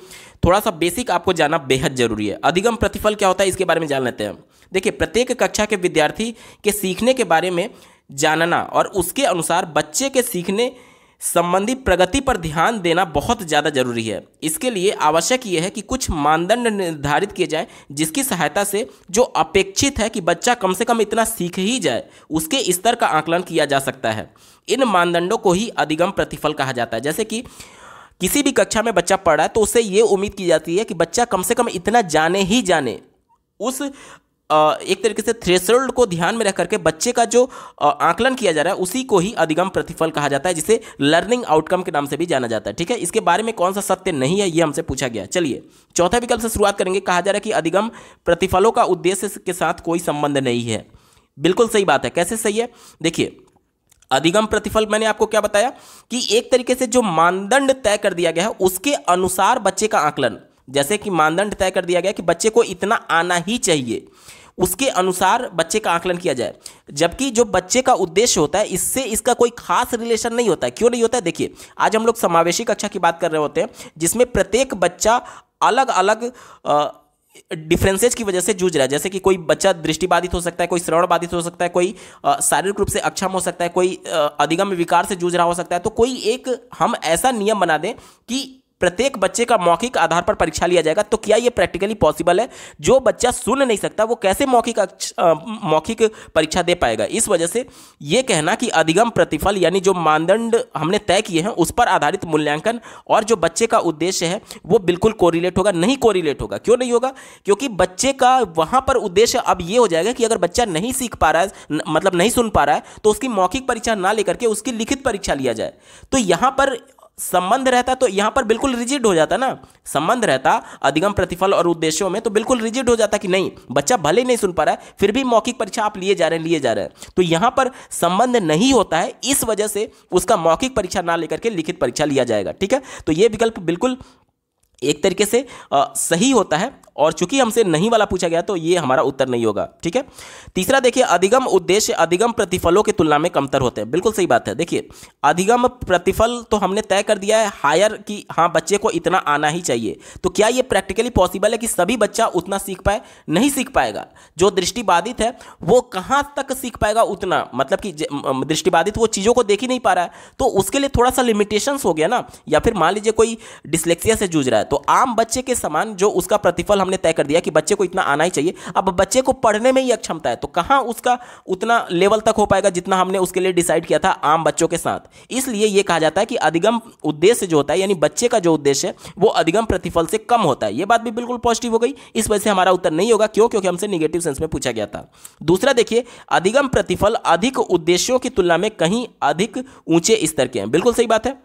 थोड़ा सा बेसिक आपको जानना बेहद जरूरी है। अधिगम प्रतिफल क्या होता है, इसके बारे में जान लेते हैं। देखिए, प्रत्येक कक्षा के विद्यार्थी के सीखने के बारे में जानना और उसके अनुसार बच्चे के सीखने संबंधी प्रगति पर ध्यान देना बहुत ज़्यादा जरूरी है। इसके लिए आवश्यक यह है कि कुछ मानदंड निर्धारित किए जाएं, जिसकी सहायता से जो अपेक्षित है कि बच्चा कम से कम इतना सीख ही जाए, उसके स्तर का आकलन किया जा सकता है। इन मानदंडों को ही अधिगम प्रतिफल कहा जाता है। जैसे कि किसी भी कक्षा में बच्चा पढ़ रहा है तो उससे ये उम्मीद की जाती है कि बच्चा कम से कम इतना जाने ही जाने। उस एक तरीके से थ्रेशोल्ड को ध्यान में रख करके बच्चे का जो आकलन किया जा रहा है उसी को ही अधिगम प्रतिफल कहा जाता है, जिसे लर्निंग आउटकम के नाम से भी जाना जाता है। ठीक है, इसके बारे में कौन सा सत्य नहीं है, ये हमसे पूछा गया। चलिए, चौथा विकल्प से शुरुआत करेंगे। कहा जा रहा है कि अधिगम प्रतिफलों का उद्देश्य के साथ कोई संबंध नहीं है। बिल्कुल सही बात है। कैसे सही है? देखिए, अधिगम प्रतिफल मैंने आपको क्या बताया कि एक तरीके से जो मानदंड तय कर दिया गया है उसके अनुसार बच्चे का आकलन, जैसे कि मानदंड तय कर दिया गया कि बच्चे को इतना आना ही चाहिए, उसके अनुसार बच्चे का आकलन किया जाए। जबकि जो बच्चे का उद्देश्य होता है, इससे इसका कोई खास रिलेशन नहीं होता है। क्यों नहीं होता है? देखिए, आज हम लोग समावेशी कक्षा की बात कर रहे होते हैं, जिसमें प्रत्येक बच्चा अलग अलग डिफरेंसेज की वजह से जूझ रहा है। जैसे कि कोई बच्चा दृष्टिबाधित हो सकता है, कोई श्रवण बाधित हो सकता है, कोई शारीरिक रूप से अक्षम हो सकता है, कोई अधिगम विकार से जूझ रहा हो सकता है। तो कोई एक हम ऐसा नियम बना दें कि प्रत्येक बच्चे का मौखिक आधार पर परीक्षा लिया जाएगा, तो क्या यह प्रैक्टिकली पॉसिबल है? जो बच्चा सुन नहीं सकता वो कैसे मौखिक परीक्षा दे पाएगा? इस वजह से यह कहना कि अधिगम प्रतिफल यानी जो मानदंड हमने तय किए हैं उस पर आधारित मूल्यांकन और जो बच्चे का उद्देश्य है वो बिल्कुल कोरिलेट होगा, नहीं कोरिलेट होगा। क्यों नहीं होगा? क्योंकि बच्चे का वहां पर उद्देश्य अब ये हो जाएगा कि अगर बच्चा नहीं सीख पा रहा है, मतलब नहीं सुन पा रहा है, तो उसकी मौखिक परीक्षा ना लेकर के उसकी लिखित परीक्षा लिया जाए। तो यहां पर संबंध रहता तो यहां पर बिल्कुल रिजिड हो जाता ना। संबंध रहता अधिगम प्रतिफल और उद्देश्यों में तो बिल्कुल रिजिड हो जाता कि नहीं, बच्चा भले ही नहीं सुन पा रहा है फिर भी मौखिक परीक्षा आप लिए जा रहे हैं। तो यहां पर संबंध नहीं होता है, इस वजह से उसका मौखिक परीक्षा ना लेकर के लिखित परीक्षा लिया जाएगा। ठीक है, तो यह विकल्प बिल्कुल एक तरीके से सही होता है और चूंकि हमसे नहीं वाला पूछा गया तो ये हमारा उत्तर नहीं होगा। ठीक है, तीसरा देखिए, अधिगम उद्देश्य अधिगम प्रतिफलों की तुलना में कमतर होते हैं। बिल्कुल सही बात है। देखिए, अधिगम प्रतिफल तो हमने तय कर दिया है हायर कि हाँ बच्चे को इतना आना ही चाहिए, तो क्या ये प्रैक्टिकली पॉसिबल है कि सभी बच्चा उतना सीख पाए? नहीं सीख पाएगा। जो दृष्टिबाधित है वो कहां तक सीख पाएगा उतना, मतलब कि दृष्टिबाधित वो चीजों को देख ही नहीं पा रहा है, तो उसके लिए थोड़ा सा लिमिटेशंस हो गया ना। या फिर मान लीजिए कोई डिसलेक्सिया से जूझ रहा है, तो आम बच्चे के समान जो उसका प्रतिफल हमने तय कर दिया कि बच्चे को इतना आना ही चाहिए। अब बच्चे को पढ़ने में ही अक्षमता है, तो कहां उसका उतना लेवल तक हो पाएगा जितना हमने उसके लिए डिसाइड किया था आम बच्चों के साथ। इसलिए यह कहा जाता है कि अधिगम उद्देश्य जो होता है, यानी बच्चे का जो उद्देश्य है वो अधिगम प्रतिफल से कम होता है। यह बात भी बिल्कुल पॉजिटिव हो गई। इस वजह से हमारा उत्तर नहीं होगा। क्यों? क्योंकि हमसे निगेटिव सेंस में पूछा गया था। दूसरा देखिए, अधिगम प्रतिफल अधिक उद्देश्यों की तुलना में कहीं अधिक ऊंचे स्तर के हैं। बिल्कुल सही बात है।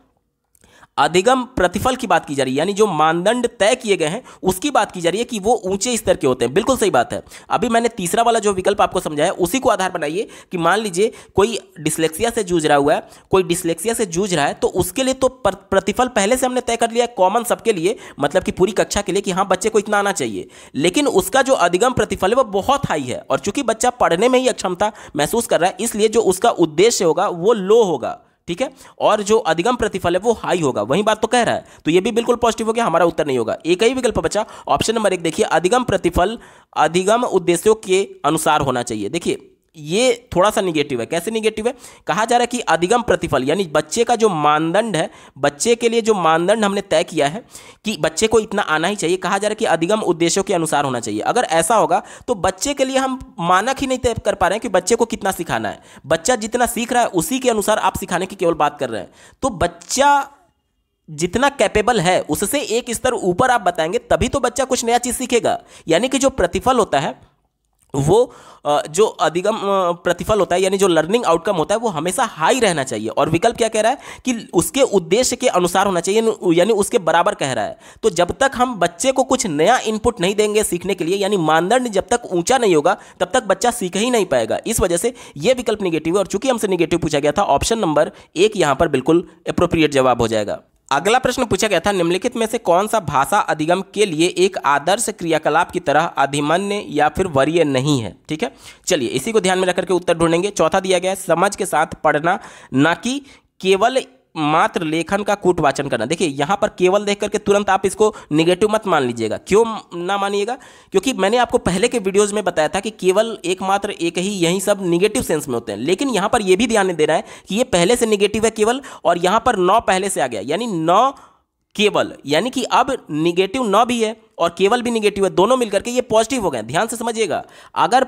अधिगम प्रतिफल की बात की जा रही है, यानी जो मानदंड तय किए गए हैं उसकी बात की जा रही है कि वो ऊंचे स्तर के होते हैं। बिल्कुल सही बात है। अभी मैंने तीसरा वाला जो विकल्प आपको समझाया उसी को आधार बनाइए कि मान लीजिए कोई डिसलेक्सिया से जूझ रहा हुआ है, कोई डिसलेक्सिया से जूझ रहा है, तो उसके लिए तो प्रतिफल पहले से हमने तय कर लिया है कॉमन सबके लिए, मतलब कि पूरी कक्षा के लिए कि हाँ बच्चे को इतना आना चाहिए। लेकिन उसका जो अधिगम प्रतिफल है वो बहुत हाई है, और चूंकि बच्चा पढ़ने में ही अक्षमता महसूस कर रहा है, इसलिए जो उसका उद्देश्य होगा वो लो होगा। ठीक है, और जो अधिगम प्रतिफल है वो हाई होगा। वही बात तो कह रहा है, तो ये भी बिल्कुल पॉजिटिव हो गया। हमारा उत्तर नहीं होगा। एक ही विकल्प बचा, ऑप्शन नंबर 1 देखिए, अधिगम प्रतिफल अधिगम उद्देश्यों के अनुसार होना चाहिए। देखिए ये थोड़ा सा निगेटिव है। कैसे निगेटिव है? कहा जा रहा है कि अधिगम प्रतिफल यानी बच्चे का जो मानदंड है, बच्चे के लिए जो मानदंड हमने तय किया है कि बच्चे को इतना आना ही चाहिए, कहा जा रहा है कि अधिगम उद्देश्यों के अनुसार होना चाहिए। अगर ऐसा होगा तो बच्चे के लिए हम मानक ही नहीं तय कर पा रहे हैं कि बच्चे को कितना सिखाना है। बच्चा जितना सीख रहा है उसी के अनुसार आप सिखाने की केवल बात कर रहे हैं। तो बच्चा जितना कैपेबल है उससे एक स्तर ऊपर आप बताएंगे, तभी तो बच्चा कुछ नया चीज सीखेगा। यानी कि जो प्रतिफल होता है वो जो अधिगम प्रतिफल होता है, यानी जो लर्निंग आउटकम होता है वो हमेशा हाई रहना चाहिए। और विकल्प क्या कह रहा है कि उसके उद्देश्य के अनुसार होना चाहिए, यानी उसके बराबर कह रहा है। तो जब तक हम बच्चे को कुछ नया इनपुट नहीं देंगे सीखने के लिए, यानी मानदंड जब तक ऊंचा नहीं होगा तब तक बच्चा सीख ही नहीं पाएगा। इस वजह से यह विकल्प निगेटिव है, और चूंकि हमसे निगेटिव पूछा गया था, ऑप्शन नंबर 1 यहां पर बिल्कुल एप्रोप्रिएट जवाब हो जाएगा। अगला प्रश्न पूछा गया था, निम्नलिखित में से कौन सा भाषा अधिगम के लिए एक आदर्श क्रियाकलाप की तरह अधिमान्य या फिर वरीय नहीं है? ठीक है, चलिए इसी को ध्यान में रखकर के उत्तर ढूंढेंगे। चौथा दिया गया है, समझ के साथ पढ़ना, ना कि केवल मात्र लेखन का कूट वाचन करना। देखिए यहां पर केवल देख करके तुरंत आप इसको निगेटिव मत मान लीजिएगा। क्यों ना मानिएगा? क्योंकि मैंने आपको पहले के वीडियोस में बताया था कि केवल एकमात्र एक ही, यही सब निगेटिव सेंस में होते हैं। लेकिन यहां पर यह भी ध्यान देना है कि ये पहले से निगेटिव है केवल, और यहां पर नौ पहले से आ गया, यानी नौ केवल, यानी कि अब निगेटिव नौ भी है और केवल भी निगेटिव है, दोनों मिलकर के ये पॉजिटिव हो गए। ध्यान से समझिएगा, अगर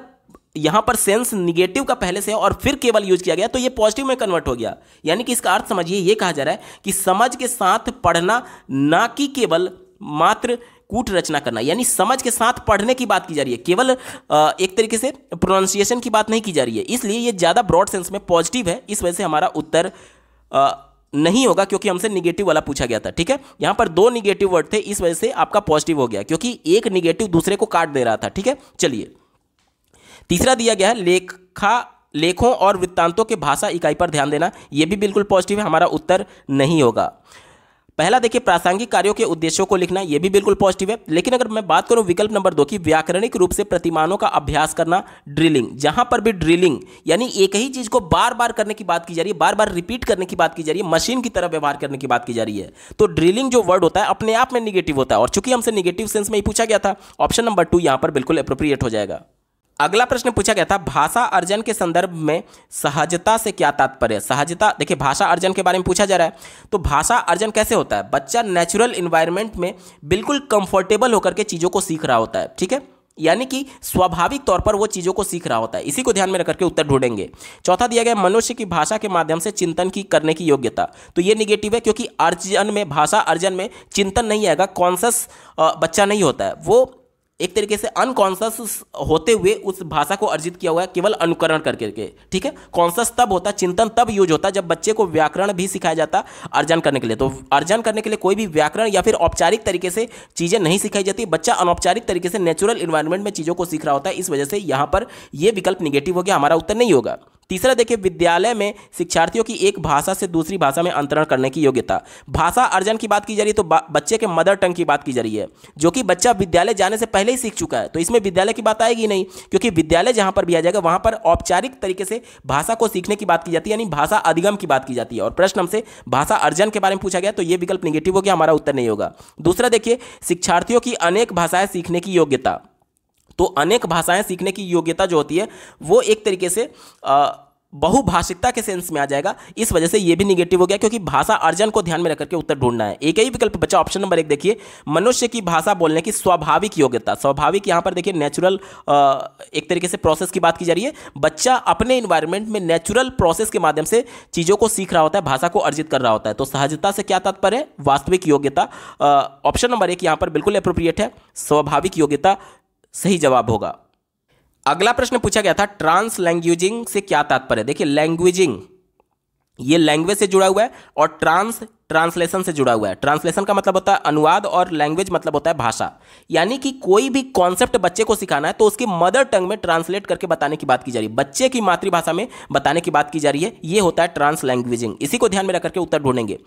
यहां पर सेंस निगेटिव का पहले से है और फिर केवल यूज किया गया तो ये पॉजिटिव में कन्वर्ट हो गया। यानी कि इसका अर्थ समझिए, ये कहा जा रहा है कि समझ के साथ पढ़ना, ना कि केवल मात्र कूट रचना करना। यानी समझ के साथ पढ़ने की बात की जा रही है, केवल एक तरीके से प्रोनाउंसिएशन की बात नहीं की जा रही है। इसलिए ये ज्यादा ब्रॉड सेंस में पॉजिटिव है। इस वजह से हमारा उत्तर नहीं होगा, क्योंकि हमसे निगेटिव वाला पूछा गया था। ठीक है, यहां पर 2 निगेटिव वर्ड थे, इस वजह से आपका पॉजिटिव हो गया, क्योंकि एक निगेटिव दूसरे को काट दे रहा था। ठीक है, चलिए तीसरा दिया गया है, लेखों और वृत्तांतों के भाषा इकाई पर ध्यान देना। यह भी बिल्कुल पॉजिटिव है, हमारा उत्तर नहीं होगा। पहला देखिए, प्रासंगिक कार्यों के उद्देश्यों को लिखना, यह भी बिल्कुल पॉजिटिव है। लेकिन अगर मैं बात करूं विकल्प नंबर 2 की, व्याकरणिक रूप से प्रतिमानों का अभ्यास करना, ड्रिलिंग, जहां पर भी ड्रिलिंग यानी एक ही चीज को बार बार करने की बात की जा रही है, बार बार रिपीट करने की बात की जा रही है, मशीन की तरह व्यवहार करने की बात की जा रही है, तो ड्रिलिंग जो वर्ड होता है अपने आप में निगेटिव होता है। और चूंकि हमसे निगेटिव सेंस में ही पूछा गया था, ऑप्शन नंबर 2 यहां पर बिल्कुल एप्रोप्रिएट हो जाएगा। अगला प्रश्न पूछा गया था, भाषा अर्जन के संदर्भ में सहजता से क्या तात्पर्य है? सहजता, देखिए भाषा अर्जन के बारे में पूछा जा रहा है, तो भाषा अर्जन कैसे होता है? बच्चा नेचुरल एनवायरनमेंट में बिल्कुल कंफर्टेबल होकर के चीज़ों को सीख रहा होता है। ठीक है, यानी कि स्वाभाविक तौर पर वो चीज़ों को सीख रहा होता है। इसी को ध्यान में रखकर के उत्तर ढूंढेंगे। चौथा दिया गया, मनुष्य की भाषा के माध्यम से चिंतन की करने की योग्यता, तो ये निगेटिव है, क्योंकि अर्जन में, भाषा अर्जन में चिंतन नहीं आएगा, कॉन्शस बच्चा नहीं होता है, वो एक तरीके से अनकॉन्शियस होते हुए उस भाषा को अर्जित किया हुआ है, केवल अनुकरण करके। ठीक है, कॉन्शियस तब होता, चिंतन तब यूज होता जब बच्चे को व्याकरण भी सिखाया जाता अर्जन करने के लिए। तो अर्जन करने के लिए कोई भी व्याकरण या फिर औपचारिक तरीके से चीजें नहीं सिखाई जाती, बच्चा अनौपचारिक तरीके से नेचुरल एनवायरनमेंट में चीजों को सीख रहा होता है। इस वजह से यहां पर यह विकल्प निगेटिव हो गया, हमारा उत्तर नहीं होगा। तीसरा देखिए, विद्यालय में शिक्षार्थियों की एक भाषा से दूसरी भाषा में अंतरण करने की योग्यता। भाषा अर्जन की बात की जा रही है तो बच्चे के मदर टंग की बात की जा रही है, जो कि बच्चा विद्यालय जाने से पहले ही सीख चुका है, तो इसमें विद्यालय की बात आएगी नहीं, क्योंकि विद्यालय जहां पर भी आ जाएगा वहां पर औपचारिक तरीके से भाषा को सीखने की बात की जाती है, यानी भाषा अधिगम की बात की जाती है। और प्रश्न हमसे भाषा अर्जन के बारे में पूछा गया तो यह विकल्प नेगेटिव हो गया, हमारा उत्तर नहीं होगा। दूसरा देखिए, शिक्षार्थियों की अनेक भाषाएं सीखने की योग्यता। तो अनेक भाषाएं सीखने की योग्यता जो होती है वो एक तरीके से बहुभाषिकता के सेंस में आ जाएगा, इस वजह से ये भी निगेटिव हो गया, क्योंकि भाषा अर्जन को ध्यान में रखकर के उत्तर ढूंढना है। एक ही विकल्प बचा ऑप्शन नंबर 1 देखिए, मनुष्य की भाषा बोलने की स्वाभाविक योग्यता। स्वाभाविक यहां पर देखिए नेचुरल एक तरीके से प्रोसेस की बात की जा रही है। बच्चा अपने इन्वायरमेंट में नेचुरल प्रोसेस के माध्यम से चीजों को सीख रहा होता है, भाषा को अर्जित कर रहा होता है। तो सहजता से क्या तात्पर्य है? वास्तविक योग्यता। ऑप्शन नंबर 1 यहां पर बिल्कुल अप्रोप्रिएट है, स्वाभाविक योग्यता सही जवाब होगा। अगला प्रश्न पूछा गया था, ट्रांस लैंग्वेजिंग से क्या तात्पर्य है? देखिए, लैंग्वेजिंग ये लैंग्वेज से जुड़ा हुआ है और ट्रांसलेशन से जुड़ा हुआ है। ट्रांसलेशन का मतलब होता है अनुवाद और लैंग्वेज मतलब होता है भाषा, यानी कि कोई भी कॉन्सेप्ट बच्चे को सिखाना है तो उसकी मदर टंग में ट्रांसलेट करके बताने की बात की जा रही है, बच्चे की मातृभाषा में बताने की बात की जा रही है, ये होता है ट्रांस लैंग्वेजिंग। इसी को ध्यान में रख करके उत्तर ढूंढेंगे।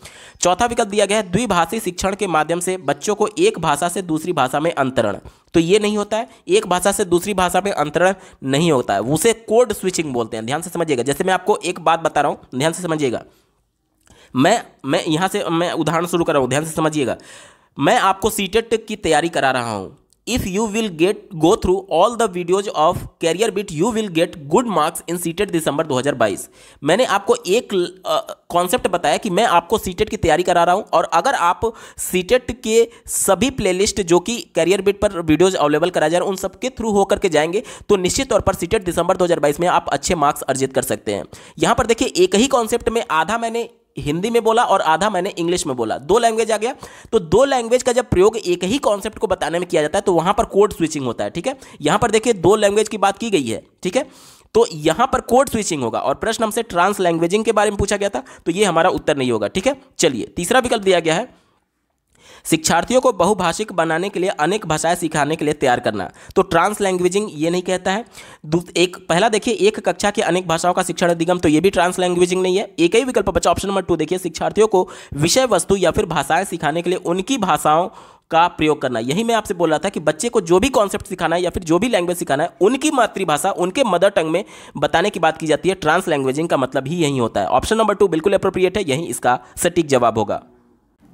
चौथा विकल्प दिया गया है, द्विभाषी शिक्षण के माध्यम से बच्चों को एक भाषा से दूसरी भाषा में अंतरण। तो ये नहीं होता है, एक भाषा से दूसरी भाषा में अंतरण नहीं होता है, उसे कोड स्विचिंग बोलते हैं। ध्यान से समझिएगा, जैसे मैं आपको एक बात बता रहा हूं, ध्यान से समझिएगा। मैं यहां से मैं उदाहरण शुरू कर रहा हूं, ध्यान से समझिएगा। मैं आपको सीटेट की तैयारी करा रहा हूं। If you will go through all the videos of career bit you will get good marks in CTET December 2022। मैंने आपको एक कॉन्सेप्ट बताया कि मैं आपको सीटेट की तैयारी करा रहा हूं, और अगर आप सीटेट के सभी प्लेलिस्ट जो कि कैरियर बिट पर वीडियोज अवेलेबल करा जा रहे हैं उन सबके थ्रू होकर के जाएंगे तो निश्चित तौर पर सीटेट दिसंबर 2022 में आप अच्छे मार्क्स अर्जित कर सकते हैं। यहां पर देखिए, एक ही कॉन्सेप्ट में आधा मैंने हिंदी में बोला और आधा मैंने इंग्लिश में बोला, दो लैंग्वेज आ गया। तो दो लैंग्वेज का जब प्रयोग एक ही कॉन्सेप्ट को बताने में किया जाता है तो वहां पर कोड स्विचिंग होता है। ठीक है, यहां पर देखिए दो लैंग्वेज की बात की गई है, ठीक है, तो यहां पर कोड स्विचिंग होगा। और प्रश्न हमसे ट्रांस लैंग्वेजिंग के बारे में पूछा गया था तो यह हमारा उत्तर नहीं होगा। ठीक है, चलिए तीसरा विकल्प दिया गया है, शिक्षार्थियों को बहुभाषिक बनाने के लिए अनेक भाषाएं सिखाने के लिए तैयार करना। तो ट्रांस लैंग्वेजिंग ये नहीं कहता है। एक पहला देखिए, एक कक्षा के अनेक भाषाओं का शिक्षण अधिगम, तो ये भी ट्रांस लैंग्वेजिंग नहीं है। एक ही विकल्प बचा ऑप्शन नंबर 2 देखिए, शिक्षार्थियों को विषय वस्तु या फिर भाषाएं सिखाने के लिए उनकी भाषाओं का प्रयोग करना। यही मैं आपसे बोल रहा था कि बच्चे को जो भी कॉन्सेप्ट सिखाना है या फिर जो भी लैंग्वेज सिखाना है उनकी मातृभाषा, उनके मदर टंग में बताने की बात की जाती है। ट्रांस लैंग्वेजिंग का मतलब ही यही होता है। ऑप्शन नंबर 2 बिल्कुल अप्रोप्रिएट है, यही इसका सटीक जवाब होगा।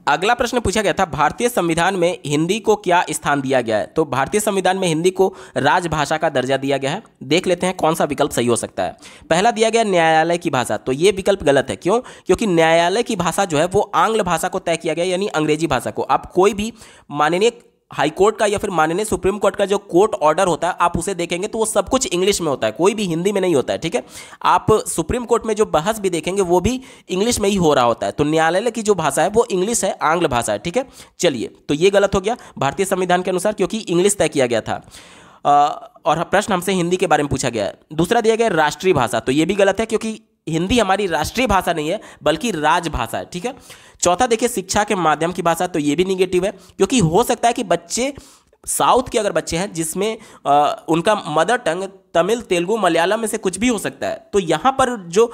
अगला प्रश्न पूछा गया था, भारतीय संविधान में हिंदी को क्या स्थान दिया गया है? तो भारतीय संविधान में हिंदी को राजभाषा का दर्जा दिया गया है। देख लेते हैं कौन सा विकल्प सही हो सकता है। पहला दिया गया न्यायालय की भाषा, तो ये विकल्प गलत है। क्यों? क्योंकि न्यायालय की भाषा जो है वो आंग्ल भाषा को तय किया गया, यानी अंग्रेजी भाषा को। आप कोई भी माननीय हाई कोर्ट का या फिर माननीय सुप्रीम कोर्ट का जो कोर्ट ऑर्डर होता है आप उसे देखेंगे तो वो सब कुछ इंग्लिश में होता है, कोई भी हिंदी में नहीं होता है। ठीक है, आप सुप्रीम कोर्ट में जो बहस भी देखेंगे वो भी इंग्लिश में ही हो रहा होता है। तो न्यायालय की जो भाषा है वो इंग्लिश है, आंग्ल भाषा है। ठीक है, चलिए तो ये गलत हो गया भारतीय संविधान के अनुसार, क्योंकि इंग्लिश तय किया गया था। और प्रश्न हमसे हिंदी के बारे में पूछा गया है। दूसरा दिया गया राष्ट्रीय भाषा, तो ये भी गलत है, क्योंकि हिंदी हमारी राष्ट्रीय भाषा नहीं है बल्कि राजभाषा है। ठीक है, चौथा देखिए शिक्षा के माध्यम की भाषा, तो ये भी निगेटिव है, क्योंकि हो सकता है कि बच्चे साउथ के अगर बच्चे हैं जिसमें उनका मदर टंग तमिल, तेलुगु, मलयालम में से कुछ भी हो सकता है, तो यहाँ पर जो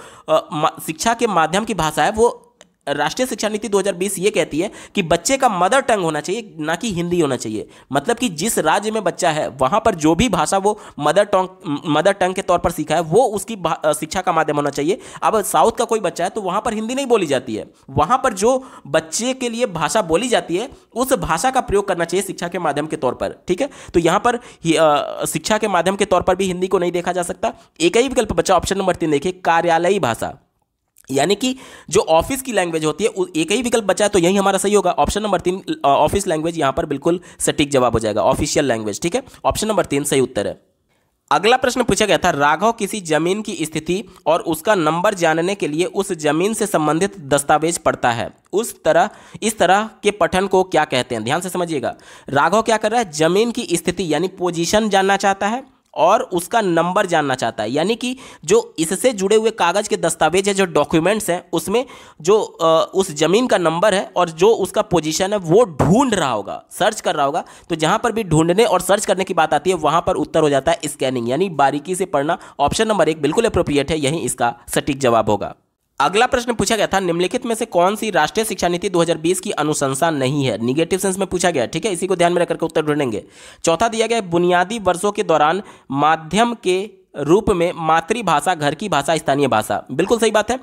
शिक्षा के माध्यम की भाषा है वो राष्ट्रीय शिक्षा नीति 2020 ये कहती है कि बच्चे का मदर टंग होना चाहिए, ना कि हिंदी होना चाहिए। मतलब कि जिस राज्य में बच्चा है वहां पर जो भी भाषा वो मदर टंग के तौर पर सीखा है वो उसकी शिक्षा का माध्यम होना चाहिए। अब साउथ का कोई बच्चा है तो वहां पर हिंदी नहीं बोली जाती है, वहां पर जो बच्चे के लिए भाषा बोली जाती है उस भाषा का प्रयोग करना चाहिए शिक्षा के माध्यम के तौर पर। ठीक है, तो यहां पर शिक्षा के माध्यम के तौर पर भी हिंदी को नहीं देखा जा सकता। एक ही विकल्प बचा ऑप्शन नंबर 3 देखिए, कार्यालयी भाषा, यानी कि जो ऑफिस की लैंग्वेज होती है। एक ही विकल्प बचा है तो यही हमारा सही होगा। ऑप्शन नंबर 3 ऑफिस लैंग्वेज यहां पर बिल्कुल सटीक जवाब हो जाएगा, ऑफिशियल लैंग्वेज। ठीक है, ऑप्शन नंबर 3 सही उत्तर है। अगला प्रश्न पूछा गया था, राघव किसी जमीन की स्थिति और उसका नंबर जानने के लिए उस जमीन से संबंधित दस्तावेज पढ़ता है। इस तरह के पठन को क्या कहते हैं? ध्यान से समझिएगा। राघव क्या कर रहा है? जमीन की स्थिति यानी पोजीशन जानना चाहता है और उसका नंबर जानना चाहता है। यानी कि जो इससे जुड़े हुए कागज के दस्तावेज है, जो डॉक्यूमेंट्स हैं, उसमें जो उस जमीन का नंबर है और जो उसका पोजीशन है वो ढूंढ रहा होगा, सर्च कर रहा होगा। तो जहां पर भी ढूंढने और सर्च करने की बात आती है वहां पर उत्तर हो जाता है स्कैनिंग, यानी बारीकी से पढ़ना। ऑप्शन नंबर 1 बिल्कुल अप्रोप्रिएट है, यही इसका सटीक जवाब होगा। अगला प्रश्न पूछा गया था, निम्नलिखित में से कौन सी राष्ट्रीय शिक्षा नीति 2020 की अनुशंसा नहीं है? निगेटिव सेंस में पूछा गया, ठीक है, इसी को ध्यान में रखकर के उत्तर ढूंढेंगे। चौथा दिया गया है, बुनियादी वर्षों के दौरान माध्यम के रूप में मातृभाषा, घर की भाषा, स्थानीय भाषा। बिल्कुल सही बात है।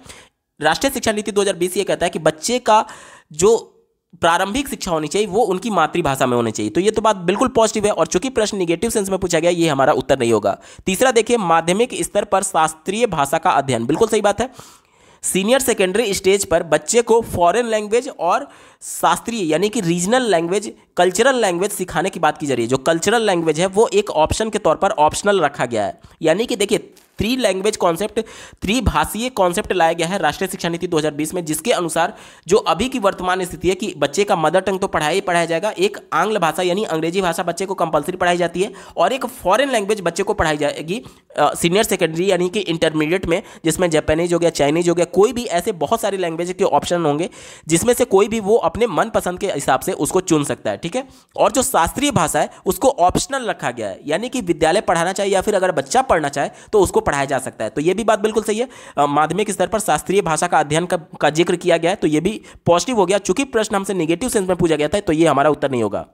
राष्ट्रीय शिक्षा नीति 2020 ये कहता है कि बच्चे का जो प्रारंभिक शिक्षा होनी चाहिए वो उनकी मातृभाषा में होनी चाहिए। तो ये तो बात बिल्कुल पॉजिटिव है, और चूंकि प्रश्न निगेटिव सेंस में पूछा गया, ये हमारा उत्तर नहीं होगा। तीसरा देखिए, माध्यमिक स्तर पर शास्त्रीय भाषा का अध्ययन। बिल्कुल सही बात है। सीनियर सेकेंडरी स्टेज पर बच्चे को फॉरेन लैंग्वेज और शास्त्रीय यानी कि रीजनल लैंग्वेज, कल्चरल लैंग्वेज सिखाने की बात की जा रही है। जो कल्चरल लैंग्वेज है वो एक ऑप्शन के तौर पर ऑप्शनल रखा गया है। यानी कि देखिए, त्रिभाषीय कॉन्सेप्ट लाया गया है राष्ट्रीय शिक्षा नीति 2020 में, जिसके अनुसार जो अभी की वर्तमान स्थिति है कि बच्चे का मदर टंग तो पढ़ाया जाएगा, एक आंग्ल भाषा यानी अंग्रेजी भाषा बच्चे को कंपलसरी पढ़ाई जाती है, और एक फॉरेन लैंग्वेज बच्चे को पढ़ाई जाएगी सीनियर सेकेंडरी यानी कि इंटरमीडिएट में, जिसमें जापानीज हो गया, चाइनीज हो गया, कोई भी ऐसे बहुत सारे लैंग्वेज के ऑप्शन होंगे जिसमें से कोई भी वो अपने मनपसंद के हिसाब से उसको चुन सकता है, ठीक है। और जो शास्त्रीय भाषा है उसको ऑप्शनल रखा गया है, यानी कि विद्यालय पढ़ाना चाहिए या फिर अगर बच्चा पढ़ना चाहे तो उसको पढ़ाया जा सकता है। तो ये भी बात बिल्कुल सही है। माध्यमिक स्तर पर शास्त्रीय भाषा का अध्ययन का जिक्र किया गया है, तो ये भी पॉजिटिव हो गया। चूंकि प्रश्न हमसे नेगेटिव सेंस में पूछा गया था, तो ये हमारा उत्तर नहीं होगा।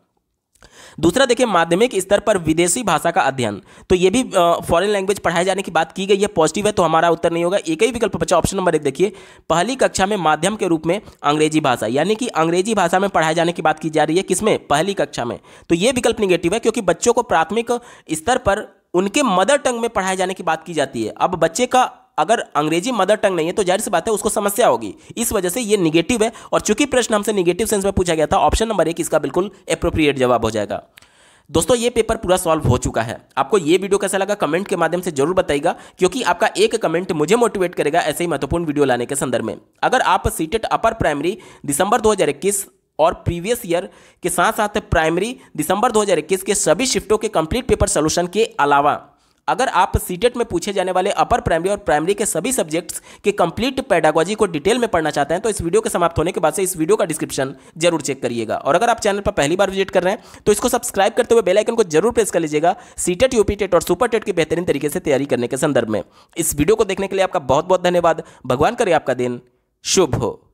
दूसरा देखिए, माध्यमिक स्तर पर विदेशी भाषा का अध्ययन, तो ये भी फॉरेन लैंग्वेज पढ़ाए जाने की बात की गई है, पॉजिटिव है, तो हमारा उत्तर नहीं होगा। एक ही विकल्प बचा, ऑप्शन नंबर 1 देखिए, पहली कक्षा में माध्यम के रूप में अंग्रेजी भाषा, यानी कि अंग्रेजी भाषा में पढ़ाए जाने की बात की जा रही है, किसमें? पहली कक्षा में। तो ये विकल्प निगेटिव है, क्योंकि बच्चों को प्राथमिक स्तर पर उनके मदर टंग में पढ़ाए जाने की बात की जाती है। अब बच्चे का अगर अंग्रेजी मदर टंग नहीं है तो जाहिर सी बात है उसको समस्या होगी, इस वजह से ये निगेटिव है। और चूंकि प्रश्न हमसे निगेटिव सेंस में पूछा गया था, ऑप्शन नंबर 1 इसका बिल्कुल एप्रोप्रिएट जवाब हो जाएगा। दोस्तों, ये पेपर पूरा सॉल्व हो चुका है। आपको ये वीडियो कैसा लगा कमेंट के माध्यम से जरूर बताइएगा, क्योंकि आपका एक कमेंट मुझे मोटिवेट करेगा ऐसे ही महत्वपूर्ण वीडियो लाने के संदर्भ में। अगर आप सीटेट अपर प्राइमरी दिसंबर 2021 और प्रीवियस ईयर के साथ साथ प्राइमरी दिसंबर 2021 के सभी शिफ्टों के कंप्लीट पेपर सोल्यूशन के अलावा अगर आप सीटेट में पूछे जाने वाले अपर प्राइमरी और प्राइमरी के सभी सब्जेक्ट्स के कंप्लीट पेडागोजी को डिटेल में पढ़ना चाहते हैं, तो इस वीडियो के समाप्त होने के बाद से इस वीडियो का डिस्क्रिप्शन जरूर चेक करिएगा। और अगर आप चैनल पर पहली बार विजिट कर रहे हैं तो इसको सब्सक्राइब करते हुए बेल आइकन को जरूर प्रेस कर लीजिएगा, सीटेट, यूपी टेट और सुपर टेट की बेहतरीन तरीके से तैयारी करने के संदर्भ में। इस वीडियो को देखने के लिए आपका बहुत बहुत धन्यवाद। भगवान करे आपका दिन शुभ हो।